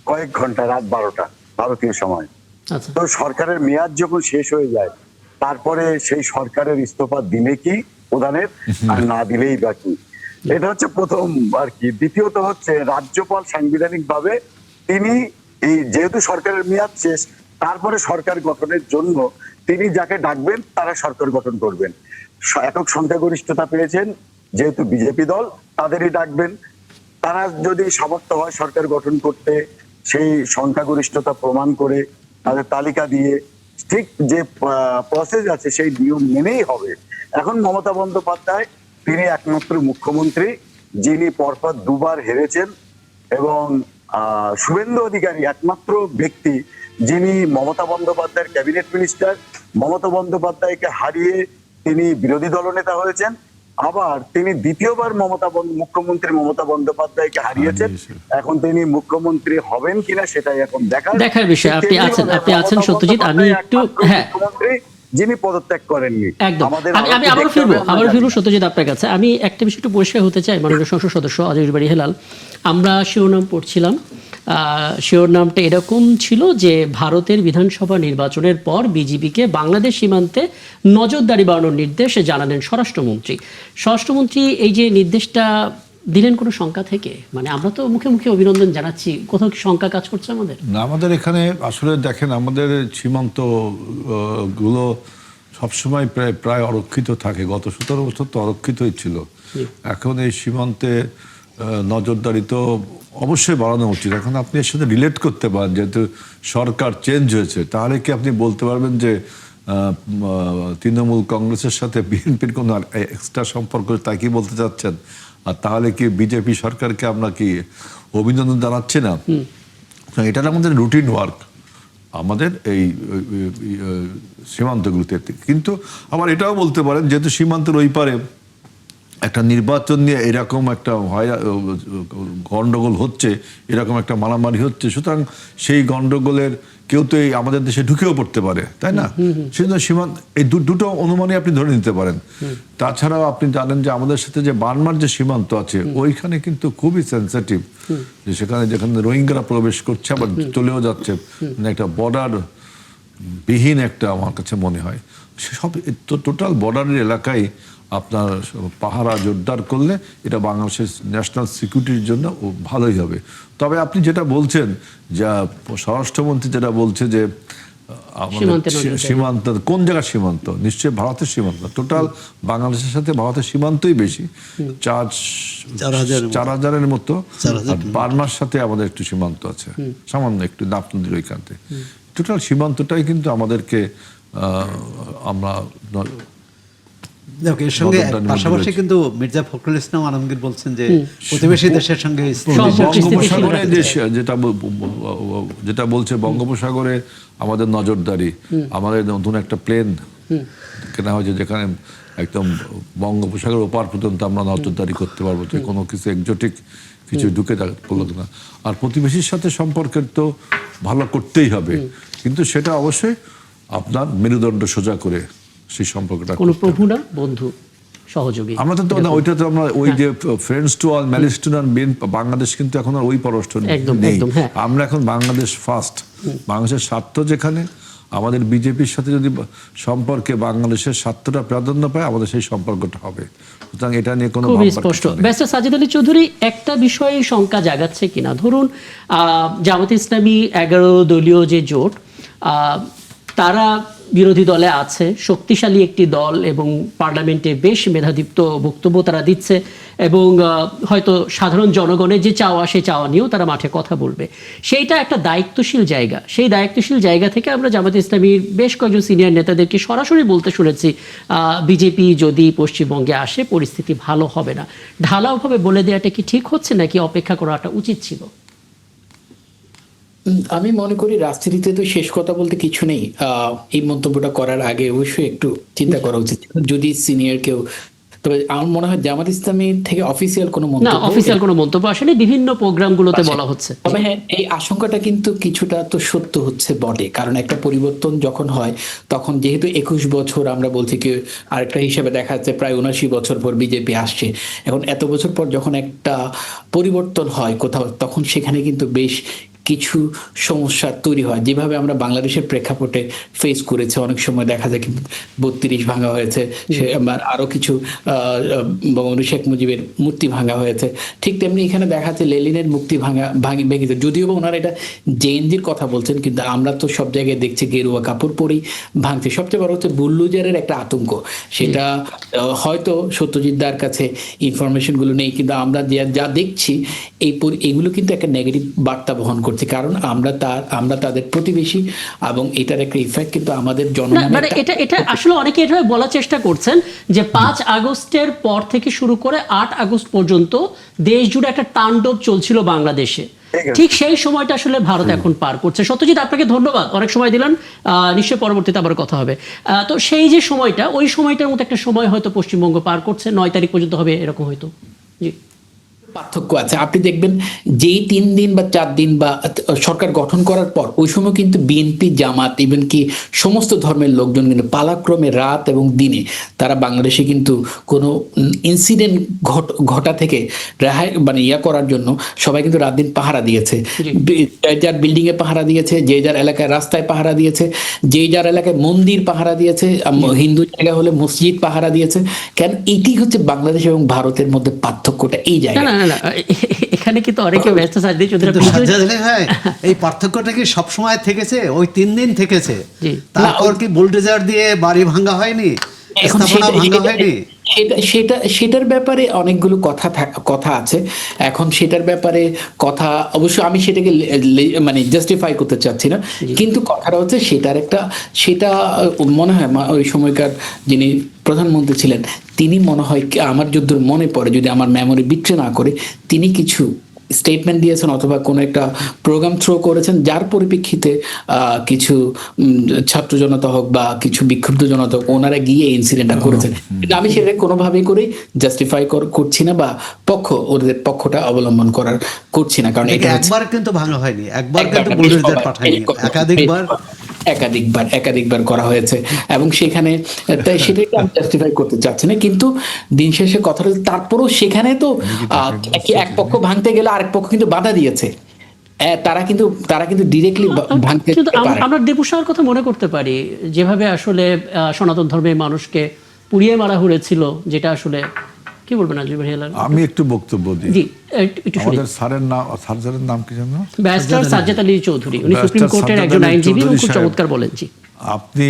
Speaker 3: কয়েক ঘন্টা, রাত 12টা ভারতীয় সময়।
Speaker 1: আচ্ছা,
Speaker 3: তো সরকারের মেয়াদ যখন শেষ হয়ে যায়, তারপরে সেই সরকারের ইস্তফা দিলে কি প্রধানের, আর না দিলেই বাকি। এটা হচ্ছে প্রথম আর কি। দ্বিতীয়ত হচ্ছে রাজ্যপাল সাংবিধানিক ভাবে তিনি এই যেহেতু সরকারের মেয়াদ শেষ, তারপরে সরকার গঠনের জন্য তিনি যাকে ডাকবেন তারা সরকার গঠন করবেন। একক সংখ্যাগরিষ্ঠতা পেয়েছেন যেহেতু বিজেপি দল, তাদেরই ডাকবেন। তারা যদি সামর্থ্য হয় সরকার গঠন করতে, সেই সংখ্যাগরিষ্ঠতা প্রমাণ করে তাদের তালিকা দিয়ে ঠিক যে প্রসেস আছে সেই নিয়ম মেনেই হবে। এখন মমতা বন্দ্যোপাধ্যায় তিনি একমাত্র মুখ্যমন্ত্রী যিনি পরপর দুবার হেরেছেন, এবং শুভেন্দু অধিকারী একমাত্র ব্যক্তি যিনি মমতা বন্দ্যোপাধ্যায়ের ক্যাবিনেট মিনিস্টার। মমতা বন্দ্যোপাধ্যায়কে হারিয়ে তিনি বিরোধী দলনেতা হয়েছেন, আবার তিনি দ্বিতীয়বার মুখ্যমন্ত্রী মমতা বন্দ্যোপাধ্যায়কে হারিয়েছেন। এখন তিনি মুখ্যমন্ত্রী হবেন কিনা সেটাই এখন
Speaker 1: দেখার বিষয়। আপনি আছেন সত্যজিৎ, আমি একটু
Speaker 3: মুখ্যমন্ত্রী যিনি পদত্যাগ করেননি।
Speaker 1: একদম, আমি আবারও ফিরবো সত্যজিৎ আপনার কাছে। আমি একটা বিষয় একটু পরিষ্কার হতে চাই। মাননীয় সংসদ সদস্য অজয় বাড়ি হেলাল, আমরা শিরোনাম পড়ছিলাম, শিরোনামটা এরকম ছিল যে ভারতের বিধানসভা নির্বাচনের পর বিজেপিকে বাংলাদেশ সীমান্তে নজরদারি বাড়ানোর নির্দেশ জানালেন স্বরাষ্ট্রমন্ত্রী। স্বরাষ্ট্রমন্ত্রী এই যে নির্দেশটা দিলেন কোনো শঙ্কা থেকে, মানে আমরা তো মুখে মুখে অভিনন্দন জানাচ্ছি, কোথাও কি শঙ্কা কাজ করছে আমাদের?
Speaker 4: না, আমাদের এখানে আসলে দেখেন, আমাদের সীমান্ত গুলো সবসময় প্রায় অরক্ষিত থাকে। গত 17 বছর তো অরক্ষিতই ছিল। এখন এই সীমান্তে নজরদারি তো অবশ্যই বাড়ানো উচিত। এখন আপনি এর সাথে রিলেট করতে পারেন, যেহেতু সরকার চেঞ্জ হয়েছে, তাহলে কি আপনি বলতে পারবেন যে তৃণমূল কংগ্রেসের সাথে বিএনপির কোনো এক্সট্রা সম্পর্ক, তাই কি বলতে চাচ্ছেন? আর তাহলে কি বিজেপি সরকারকে আমরা কি অভিনন্দন জানাচ্ছি না? এটা আমাদের রুটিন ওয়ার্ক আমাদের এই সীমান্তগুলোতে। কিন্তু আবার এটাও বলতে পারেন, যেহেতু সীমান্তের ওই পারে একটা নির্বাচন নিয়ে এরকম একটা গন্ডগোল হচ্ছে, এরকম একটা মারামারি হচ্ছে, সুতরাং সেই গন্ডগোলের কেউ তো এই আমাদের দেশে ঢুকেও পড়তে পারে, তাই না? সেজন্য সীমান্ত এই দুটো অনুমানই আপনি ধরে নিতে পারেন। তাছাড়াও আপনি জানেন যে আমাদের সাথে যে বার্মার যে সীমান্ত আছে, ওইখানে কিন্তু খুবই সেন্সিটিভ, যে যেখানে রোহিঙ্গারা প্রবেশ করছে আবার চলেও যাচ্ছে, মানে একটা বর্ডার বিহীন একটা আমার কাছে মনে হয়। সব টোটাল বর্ডারের এলাকায় আপনার পাহারা জোরদার করলে এটা বাংলাদেশের ন্যাশনাল সিকিউরিটির জন্য ভালোই হবে। তবে আপনি যেটা বলছেন, যা স্বরাষ্ট্রমন্ত্রী যেটা বলছে যে সীমান্ত, কোন জায়গার সীমান্ত? নিশ্চয়ই ভারতের সীমান্ত। টোটাল বাংলাদেশের সাথে ভারতের সীমান্তই বেশি, 4,000-এর মতো। বার্মার সাথে আমাদের একটু সীমান্ত আছে, সামান্য একটু নাপ নদীর ওইখানে। টোটাল সীমান্তটাই কিন্তু আমাদেরকে আমরা
Speaker 2: এর সঙ্গে পাশাপাশি কিন্তু মির্জা ফখরুল ইসলাম আলমগীর বলছেন যে প্রতিবেশী দেশের সঙ্গে
Speaker 4: বঙ্গোপসাগরে যেটা বলছে, বঙ্গোপসাগরে আমাদের নজরদারি, আমাদের নতুন একটা প্লেন কেনা হয়েছে যেখানে একদম বঙ্গোপসাগরের ওপার পর্যন্ত আমরা নজরদারি করতে পারবো, যে কোনো কিছু এক্সোটিক কিছু ঢুকে পড়লো না। আর প্রতিবেশীর সাথে সম্পর্কের তো ভালো করতেই হবে, কিন্তু সেটা অবশ্যই আপনার মেরুদণ্ড সোজা করে সেই সম্পর্কটা,
Speaker 1: কোনো প্রভু না বন্ধু, সহযোগী।
Speaker 4: আমরা তো না, ওইটা তো আমরা ওই যে friends to all malice two নান, বাংলাদেশ কিন্তু এখন আর ওই পররাষ্ট্র
Speaker 1: একদম,
Speaker 4: নেই।
Speaker 1: একদম, হ্যাঁ।
Speaker 4: আমরা এখন বাংলাদেশ ফার্স্ট, বাংলাদেশের স্বার্থ যেখানে, আমাদের বিজেপির সাথে যদি সম্পর্কে বাংলাদেশের স্বার্থটা প্রাধান্য পায়, আমাদের সেই সম্পর্কটা হবে। সুতরাং এটা নিয়ে কোনো
Speaker 1: খুবই
Speaker 4: ভাববার
Speaker 1: স্পষ্ট।
Speaker 4: কিছু নেই।
Speaker 1: ব্যারিস্টার সাজিদ আলী চৌধুরী, একটা বিষয়ে শঙ্কা জাগাচ্ছে কিনা, ধরুন জামাত ইসলামী 11 দলীয় যে জোট, তারা বিরোধী দলে আছে, শক্তিশালী একটি দল এবং পার্লামেন্টে বেশ মেধাদীপ্ত বক্তব্য তারা দিচ্ছে এবং হয়তো সাধারণ জনগণের যে চাওয়া, সেই চাওয়া নিয়েও তারা মাঠে কথা বলবে। সেইটা একটা দায়িত্বশীল জায়গা। সেই দায়িত্বশীল জায়গা থেকে আমরা জামাত ইসলামীর বেশ কয়েকজন সিনিয়র নেতাদেরকে সরাসরি বলতে শুনেছি, বিজেপি যদি পশ্চিমবঙ্গে আসে পরিস্থিতি ভালো হবে না। ঢালাওভাবে বলে দেওয়াটা কি ঠিক হচ্ছে নাকি অপেক্ষা করাটা উচিত ছিল?
Speaker 5: আমি মনে করি রাজনীতিতে তো শেষ কথা বলতে কিছু নেই। এই মন্তব্যটা করার আগে অবশ্যই একটু চিন্তা করা উচিত, যদি সিনিয়র কেউ। তবে আমার মনে হয় জামাত ইসলামী থেকে অফিসিয়াল কোনো
Speaker 1: না,
Speaker 5: মন্তব্য,
Speaker 1: অফিসিয়াল কোনো মন্তব্য আসলে বিভিন্ন প্রোগ্রামগুলোতে বলা হচ্ছে।
Speaker 5: তবে হ্যাঁ, এই আশঙ্কাটা কিন্তু কিছুটা তো সত্য হচ্ছে বটে। কারণ একটা পরিবর্তন যখন হয়, তখন যেহেতু 21 বছর আমরা বলছি কি, আরেকটা হিসেবে দেখা যাচ্ছে প্রায় 79 বছর পর বিজেপি আসছে। এখন এত বছর পর যখন একটা পরিবর্তন হয় কোথাও, তখন সেখানে কিন্তু বেশ কিছু সমস্যা তৈরি হয়, যেভাবে আমরা বাংলাদেশের প্রেক্ষাপটে ফেস করেছে। অনেক সময় দেখা যায় কিন্তু 32 ভাঙা হয়েছে, সে আবার আরো কিছু বঙ্গবন্ধু শেখ মুজিবের মূর্তি ভাঙা হয়েছে। ঠিক তেমনি এখানে দেখা যাচ্ছে লেনিনের মূর্তি ভেঙেছে, যদিও বা ওনারা এটা জেএনজির কথা বলছেন, কিন্তু আমরা তো সব জায়গায় দেখছি গেরুয়া কাপড় পরেই ভাঙছে। সবচেয়ে বড় হচ্ছে বুলডোজারের একটা আতঙ্ক, সেটা হয়তো সত্যজিৎ দার কাছে ইনফরমেশন গুলো নেই, কিন্তু আমরা যা দেখছি এইগুলো কিন্তু একটা নেগেটিভ বার্তা বহন করছে। কারণ আমরা তাদের প্রতিবেশী এবং এটার একটা ইফেক্ট কিন্তু আমাদের
Speaker 1: মানে এটা আসলে অনেকে এভাবে বলার চেষ্টা করছেন যে 5 আগস্টের পর থেকে শুরু করে 8 আগস্ট পর্যন্ত দেশ জুড়ে একটা তাণ্ডব চলছিল বাংলাদেশে। ঠিক সেই সময়টা আসলে ভারত এখন পার করছে। সত্যজিৎ, আপনাকে ধন্যবাদ, অনেক সময় দিলেন। নিশ্চয়ই পরবর্তীতে আবার কথা হবে। তো সেই যে সময়টা, ওই সময়টার মতো একটা সময় হয়তো পশ্চিমবঙ্গ পার করছে, 9 তারিখ পর্যন্ত হবে এরকম হয়তো। জি,
Speaker 5: পার্থক্য আছে। আপনি দেখবেন যেই 3 দিন বা 4 দিন বা সরকার গঠন করার পর, ওই সময় কিন্তু বিএনপি, জামাত, ইভেন কি সমস্ত ধর্মের লোকজন কিন্তু পালাক্রমে রাত এবং দিনে তারা বাংলাদেশে কিন্তু কোনো ইনসিডেন্ট ঘটা থেকে রেহাই করার জন্য সবাই কিন্তু রাত দিন পাহারা দিয়েছে। যার বিল্ডিং এ পাহারা দিয়েছে, যে যার এলাকায় রাস্তায় পাহারা দিয়েছে, যে যার এলাকায় মন্দির পাহারা দিয়েছে, হিন্দু জায়গা হলে মসজিদ পাহারা দিয়েছে। কেন? এটি হচ্ছে বাংলাদেশ এবং ভারতের মধ্যে পার্থক্যটা এই জায়গায়।
Speaker 1: এখানে কিন্তু অনেকে ব্যস্ত সাজদি চৌধুরী,
Speaker 2: এই পার্থক্যটা কি সবসময় থেকেছে? ওই 3 দিন থেকেছে, তারপর কি বুলডোজার দিয়ে বাড়ি ভাঙা হয়নি, স্থাপনা ভাঙা হয়নি?
Speaker 5: সেটার ব্যাপারে অনেকগুলো কথা আছে। এখন সেটার ব্যাপারে কথা অবশ্য আমি সেটাকে মানে জাস্টিফাই করতে চাচ্ছি না, কিন্তু কথাটা হচ্ছে সেটা মনে হয় ওই সময়কার যিনি প্রধানমন্ত্রী ছিলেন, তিনি মনে হয়, আমার যদ্দূর মনে পড়ে, যদি আমার মেমোরি বিট্রে না করে, তিনি কিছু স্টেটমেন্ট দিয়েছেন অথবা কোনো একটা প্রোগ্রাম থ্রো করেছেন, যার পরিপ্রেক্ষিতে কিছু ছাত্র জনতা হোক বা কিছু বিক্ষুব্ধ জনতা হোক, ওনারা গিয়ে ইনসিডেন্টটা করেছেন। কিন্তু আমি সেটা কোনোভাবেই করে জাস্টিফাই করছি না বা ওদের পক্ষটা অবলম্বন করছি না, কারণ এটা
Speaker 2: একবার কিন্তু ভাঙা হয়নি, একবার কিন্তু বুলডোজার পাঠায়নি,
Speaker 5: একাধিকবার করা হয়েছে এবং সেখানে তাই সেটাকে আমি জাস্টিফাই করতে চাচ্ছি না। কিন্তু দিন শেষে কথাটা, তারপরও সেখানে তো এক পক্ষ ভাঙতে গেলে আরেক পক্ষ কিন্তু বাধা দিয়েছে। তারা কিন্তু ডিরেক্টলি ভাঙতে পারে।
Speaker 1: আমরা দেবুসার কথা মনে করতে পারি, যেভাবে আসলে সনাতন ধর্মের মানুষকে পুড়িয়ে মারা হয়েছিল, যেটা আসলে কি বলবেন আজমি ভাই?
Speaker 4: আমি একটু বক্তব্য দিই।
Speaker 1: জি, একটু শুনি।
Speaker 4: আমাদের স্যারের নাম কি জানো?
Speaker 1: ব্যারিস্টার সাজ্জাদ আলী চৌধুরী, উনি সুপ্রিম কোর্টের একজন আইনজীবী এবং খুব চমৎকার বলেন। জি,
Speaker 4: আপনি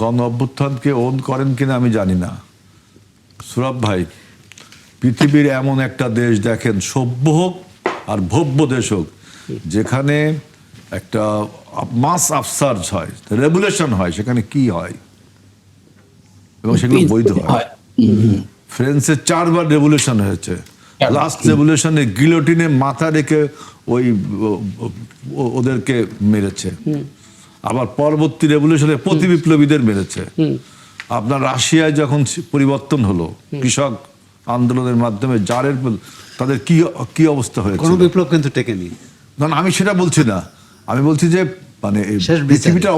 Speaker 4: গণ অভ্যুত্থানকে ওন করেন কিনা আমি জানি না। সুরাব ভাই, পৃথিবীর এমন একটা দেশ দেখেন, সভ্য হোক আর ভব্য দেশ হোক, যেখানে একটা মাস আফসার্জ হয়, রেগুলেশন হয়, সেখানে কি হয় এবং সেগুলো বৈধ হয়। ফ্রান্সে 4 বার রেভলিউশন হয়েছে। লাস্ট রেভলিউশনে গিলোটিনে মাথা রেখে ওদেরকে মেরেছে। আবার পরবর্তী রেভলিউশনে প্রতি বিপ্লবীদের মেরেছে। আপনার রাশিয়ায় যখন পরিবর্তন হলো কৃষক আন্দোলনের মাধ্যমে, জারের তাদের কি অবস্থা হয়েছে?
Speaker 2: কোনো বিপ্লব কিন্তু টেকেনি।
Speaker 4: না, আমি সেটা বলছি না, আমি বলছি যে মানে পৃথিবীর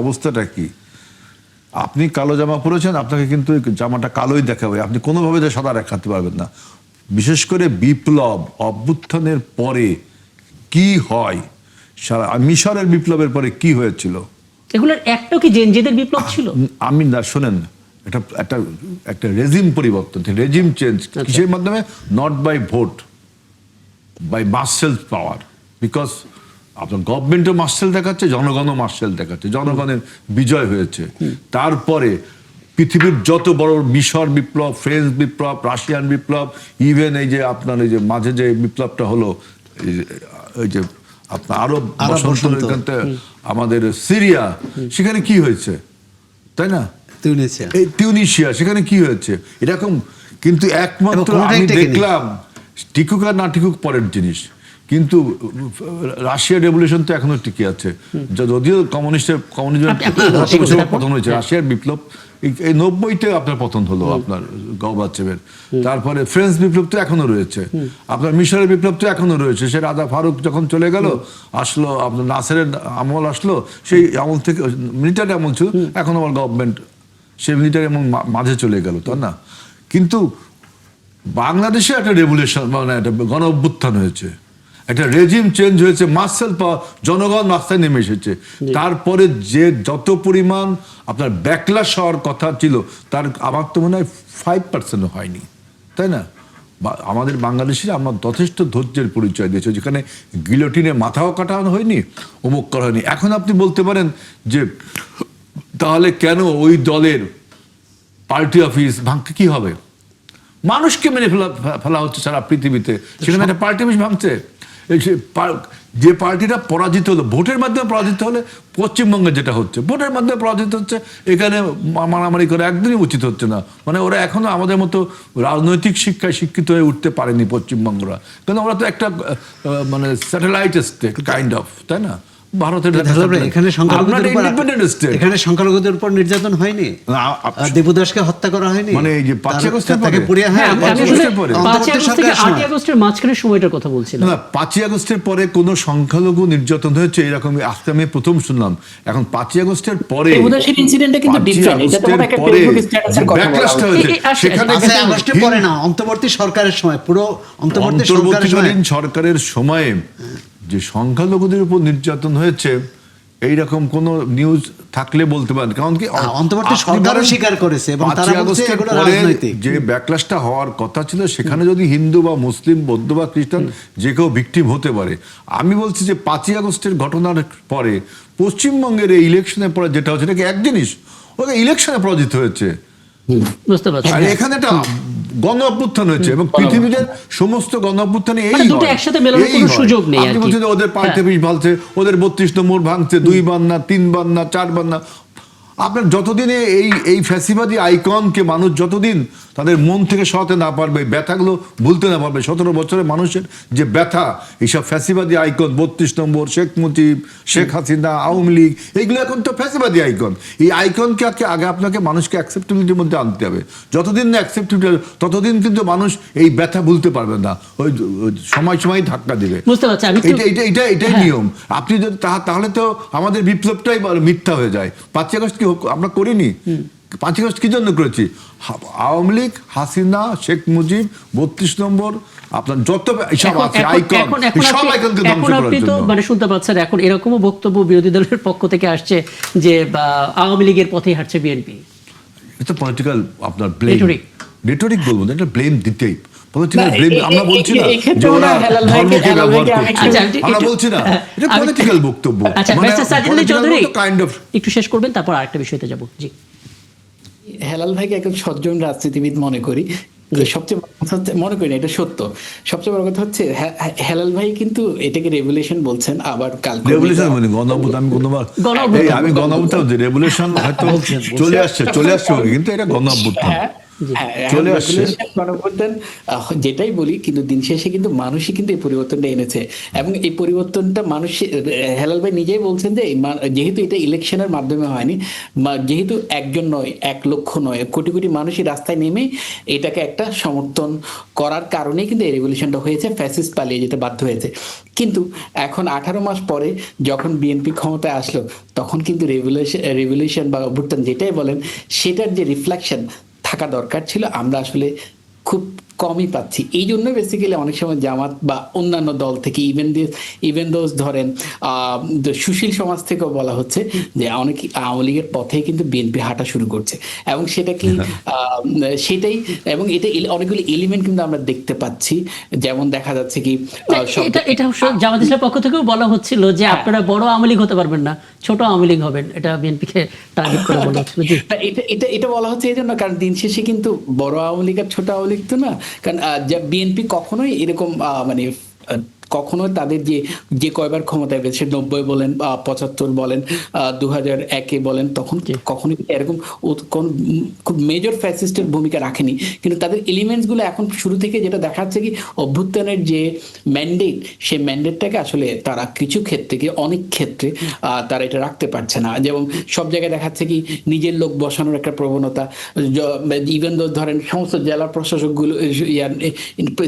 Speaker 4: অবস্থাটা কি? আপনি কালো জামা পরেছেন, আপনাকে কিন্তু এই জামাটা কালোই দেখাবে, আপনি কোনোভাবে যে সাদা দেখাতে পারবেন না। বিশেষ করে বিপ্লব অভ্যুত্থানের পরে কি হয়, সারা মিশরের বিপ্লবের পরে কি হয়েছিল,
Speaker 1: এগুলোর একটাও কি জেনজিদের বিপ্লব ছিল?
Speaker 4: আমি না, শোনেন, এটা একটা একটা রেজিম পরিবর্তন, রেজিম চেঞ্জ কিসের মাধ্যমে? Not by vote, by marshal power. Because আপনার গভর্নমেন্টও মার্শাল দেখাচ্ছে, জনগণও মার্শাল দেখাচ্ছে, জনগণের বিজয় হয়েছে। তারপরে পৃথিবীর যত বড় মিশর বিপ্লব, ফ্রেঞ্চ বিপ্লব, রাশিয়ান বিপ্লব, ইভেন এই যে আপনার এই যে মাঝে যে বিপ্লবটা হলো, এই যে আপনার আরব বসন্ত, আমাদের সিরিয়া, সেখানে কি হয়েছে, তাই না? এই তিউনিসিয়া, সেখানে কি হয়েছে এরকম। কিন্তু একমাত্র আমি দেখলাম, টিকুক আর না টিকুক পরের জিনিস, কিন্তু রাশিয়া রেভলিউশন তো এখনো টিকে আছে, যদিও কমিউনিজমের পতন হয়েছে। রাশিয়ার বিপ্লব এই 90-তে আপনার পতন হলো, আপনার গর্বাচেভের। তারপরে ফ্রেঞ্চ বিপ্লব তো এখনো রয়েছে, আপনার মিশরের বিপ্লব তো এখনো রয়েছে। সে রাজা ফারুক যখন চলে গেল, আসলো আপনার নাসেরের আমল আসলো, সেই আমল থেকে মিলিটারি আমল ছিল, এখন আমার গভর্নমেন্ট সেই মিলিটারি আমল মাঝে চলে গেল, তাই না? কিন্তু বাংলাদেশে একটা রেভলিউশন, মানে একটা গণ অভ্যুত্থান হয়েছে, একটা রেজিম চেঞ্জ হয়েছে, মার্শাল জনগণ রাস্তায় নেমে এসেছে। তারপরে যে যত পরিমাণ আপনার ব্যাকলাশ হওয়ার কথা ছিল, তার আমার তো মনে হয় 5% হয়নি, তাই না? আমাদের বাংলাদেশে আমরা যথেষ্ট ধৈর্যের পরিচয় দিয়েছে, যেখানে গিলোটিনে মাথাও কাটানো হয়নি, অমুক করা হয়নি। এখন আপনি বলতে পারেন যে তাহলে কেন ওই দলের পার্টি অফিস ভাঙতে কি হবে? মানুষকে মেরে ফেলা হচ্ছে সারা পৃথিবীতে, সেখানে একটা পার্টি অফিস ভাঙছে। যে পার্টিটা পরাজিত হলো, ভোটের মাধ্যমে পরাজিত হলে, পশ্চিমবঙ্গে যেটা হচ্ছে ভোটের মাধ্যমে পরাজিত হচ্ছে, এখানে মারামারি করে একদমই উচিত হচ্ছে না। মানে ওরা এখনো আমাদের মতো রাজনৈতিক শিক্ষায় শিক্ষিত হয়ে উঠতে পারেনি পশ্চিমবঙ্গরা, কারণ ওরা তো একটা মানে স্যাটেলাইট স্টেট কাইন্ড অফ, তাই না? ভারতের
Speaker 2: এখানে সংখ্যালঘুদের উপর নির্যাতন হয়নি, দেবদাসকে হত্যা করা হয়নি,
Speaker 4: মানে এই যে 5 আগস্টের পরে,
Speaker 1: 8 আগস্টের মাঝখানের সময়টার কথা বলছিলাম।
Speaker 4: না, 5 আগস্টের পরে কোন সংখ্যালঘু নির্যাতন হয়েছে এরকম আজকে আমি প্রথম শুনলাম। এখন 5 আগস্টের পরে
Speaker 5: দেবদাসের ইনসিডেন্টটা কিন্তু ডিফারেন্ট, এটা তো একটা টেলিভিশন স্ট্যাটাসের কথা বলা হয়েছে।
Speaker 2: সেখানে আগস্টের পরে না, অন্তর্বর্তী সরকারের সময়, পুরো
Speaker 4: অন্তর্বর্তীকালীন সরকারের সময়ে যে সংখ্যালঘুদের উপর নির্যাতন হয়েছে এইরকম কোন নিউজ থাকলে বলতে পারেন, কারণ কি
Speaker 2: অন্তর্বর্তী সরকারও স্বীকার করেছে এবং তারা বলছে এগুলো রাজনৈতিক।
Speaker 4: যে ব্যাকলাশটা হওয়ার কথা ছিল, সেখানে যদি হিন্দু বা মুসলিম, বৌদ্ধ বা খ্রিস্টান যে কেউ ভিকটিম হতে পারে। আমি বলছি যে 5 আগস্টের ঘটনার পরে পশ্চিমবঙ্গের এই ইলেকশনের পরে যেটা হচ্ছে, এটা কি এক জিনিস? ওকে ইলেকশনে পরাজিত হয়েছে,
Speaker 1: বুঝতে পারছি।
Speaker 4: আর এখানে একটা গণ অভ্যুত্থান হয়েছে, এবং পৃথিবীতে সমস্ত গণ অভ্যুত্থানে এই
Speaker 1: দুটো একসাথে মেলানোর কোনো সুযোগ নেই।
Speaker 4: আপনি বলছেন যে ওদের পার্টি অফিস ভাঙছে, ওদের 32 নম্বর ভাঙছে, 2 বার না, 3 বার না, 4 বার না। আপনার যতদিনে এই ফ্যাসিবাদী আইকনকে মানুষ যতদিন তাদের মন থেকে সরাতে না পারবে, ব্যথাগুলো ভুলতে না পারবে, 17 বছরের মানুষের যে ব্যথা, এইসব ফ্যাসিবাদী আইকন 32 নম্বর, শেখ মুজিব, শেখ হাসিনা, আওয়ামী লীগ, এইগুলো এখন তো ফ্যাসিবাদী আইকন। এই আইকনকে আগে আপনাকে মানুষকে অ্যাকসেপ্টেবিলিটির মধ্যে আনতে হবে। যতদিন না অ্যাকসেপ্টেবিলিটি, ততদিন কিন্তু মানুষ এই ব্যথা ভুলতে পারবে না, ওই সময় ধাক্কা দিবে।
Speaker 1: বুঝতে পারছি,
Speaker 4: এটাই নিয়ম। আপনি যদি তাহলে তো আমাদের বিপ্লবটাই মিথ্যা হয়ে যায়। 5 আগস্ট আমরা করিনি। 5 আগস্ট কি জন্য করেছি? আওয়ামী লীগ, হাসিনা, শেখ মুজিব, 32 নম্বর, আপনার যত সব আছে আইকন, সব আইকনকে ধ্বংস করার জন্য।
Speaker 1: মানে শুনতে পাচ্ছেন এখন এরকমও বক্তব্য বিরোধী দলের পক্ষ থেকে আসছে যে আওয়ামী লীগের পথেই হাঁটছে বিএনপি।
Speaker 4: এটা পলিটিক্যাল আপনার ব্লেম, রেটরিক বলবো না, এটা ব্লেম দিতেই। পলিটিক্যাল ব্লেম আমরা বলছি না যে ওরা ধর্মকে ব্যবহার করছে, আমরা বলছি না, এটা পলিটিক্যাল বক্তব্য।
Speaker 1: মানে কাইন্ড অফ একটু শেষ করবেন, তারপর আরেকটা বিষয়তে যাব। জি,
Speaker 5: হেলাল ভাইকে একজন সজ্জন রাজনীতিবিদ মনে করি। সবচেয়ে মনে করি না এটা সত্য। সবচেয়ে বড় কথা হচ্ছে হেলাল ভাই কিন্তু এটাকে রেভলিউশন বলছেন, আবার কালকে
Speaker 4: রেভলিউশন মানে গণঅভ্যুত্থান। আমি গণঅভ্যুত্থান, রেভলিউশন হয়তো চলে আসছে, কিন্তু এটা গণঅভ্যুত্থান।
Speaker 5: হ্যাঁ,
Speaker 4: চলে
Speaker 5: এখন
Speaker 4: আসছে।
Speaker 5: regulation গণঅভ্যুত্থান, যেটাই বলি কিন্তু দিন শেষে কিন্তু মানুষই কিন্তু এই পরিবর্তনটা এনেছে এবং এই পরিবর্তনটা মানুষ, হেলাল ভাই নিজেই বলছেন যে যেহেতু এটা ইলেকশনের মাধ্যমে হয়নি, যেহেতু একজন নয়, 1 লক্ষ নয়, কোটি কোটি মানুষই রাস্তায় নেমে এটাকে একটা সমর্থন করার কারণেই কিন্তু এই রেভলিউশনটা হয়েছে, ফ্যাসিস্ট পালিয়ে যেতে বাধ্য হয়েছে। কিন্তু এখন 18 মাস পরে যখন বিএনপি ক্ষমতায় আসলো, তখন কিন্তু রেভলিউশন বা অভ্যুত্থান যেটাই বলেন, সেটার যে রিফ্লেকশন থাকা দরকার ছিল, আমরা আসলে খুব কমই পাচ্ছি। এই জন্য বেসিক্যালি অনেক সময় জামাত বা অন্যান্য দল থেকে ইভেন দোজ ধরেন সুশীল সমাজ থেকেও বলা হচ্ছে যে অনেক আওয়ামী লীগের পথেই কিন্তু বিএনপি হাঁটা শুরু করছে, এবং সেটা কি সেটাই, এবং এটা অনেকগুলো এলিমেন্ট কিন্তু আমরা দেখতে পাচ্ছি। যেমন দেখা যাচ্ছে কি
Speaker 1: এটা অবশ্য জামাত ইসলামের পক্ষ থেকেও বলা হচ্ছিল যে আপনারা বড় আওয়ামী লীগ হতে পারবেন না, ছোট আওয়ামী লীগ হবেন, এটা বিএনপিকে টার্গেট করে বলা হচ্ছিল। জি,
Speaker 5: এটা বলা হচ্ছে এই জন্য, কারণ দিন শেষে কিন্তু বড় আওয়ামী লীগ আর ছোট আওয়ামী লীগ তো না, কারণ বিএনপি কখনোই এরকম মানে কখনো তাদের যে কয়বার ক্ষমতায় পেয়েছে, 90 বলেন, 75 বলেন, 2001 বলেন, তখন কখনোই এরকম কোন খুব মেজর ফ্যাসিস্টের ভূমিকা রাখেনি। কিন্তু তাদের এলিমেন্টস গুলো এখন শুরু থেকে যেটা দেখাচ্ছে কি, অভ্যুত্থানের যে ম্যান্ডেট, সেই ম্যান্ডেটটাকে আসলে তারা কিছু ক্ষেত্রে কি অনেক ক্ষেত্রে তারা এটা রাখতে পারছে না। যেমন সব জায়গায় দেখাচ্ছে কি নিজের লোক বসানোর একটা প্রবণতা, ইভেন দো ধরেন সমস্ত জেলা প্রশাসকগুলো,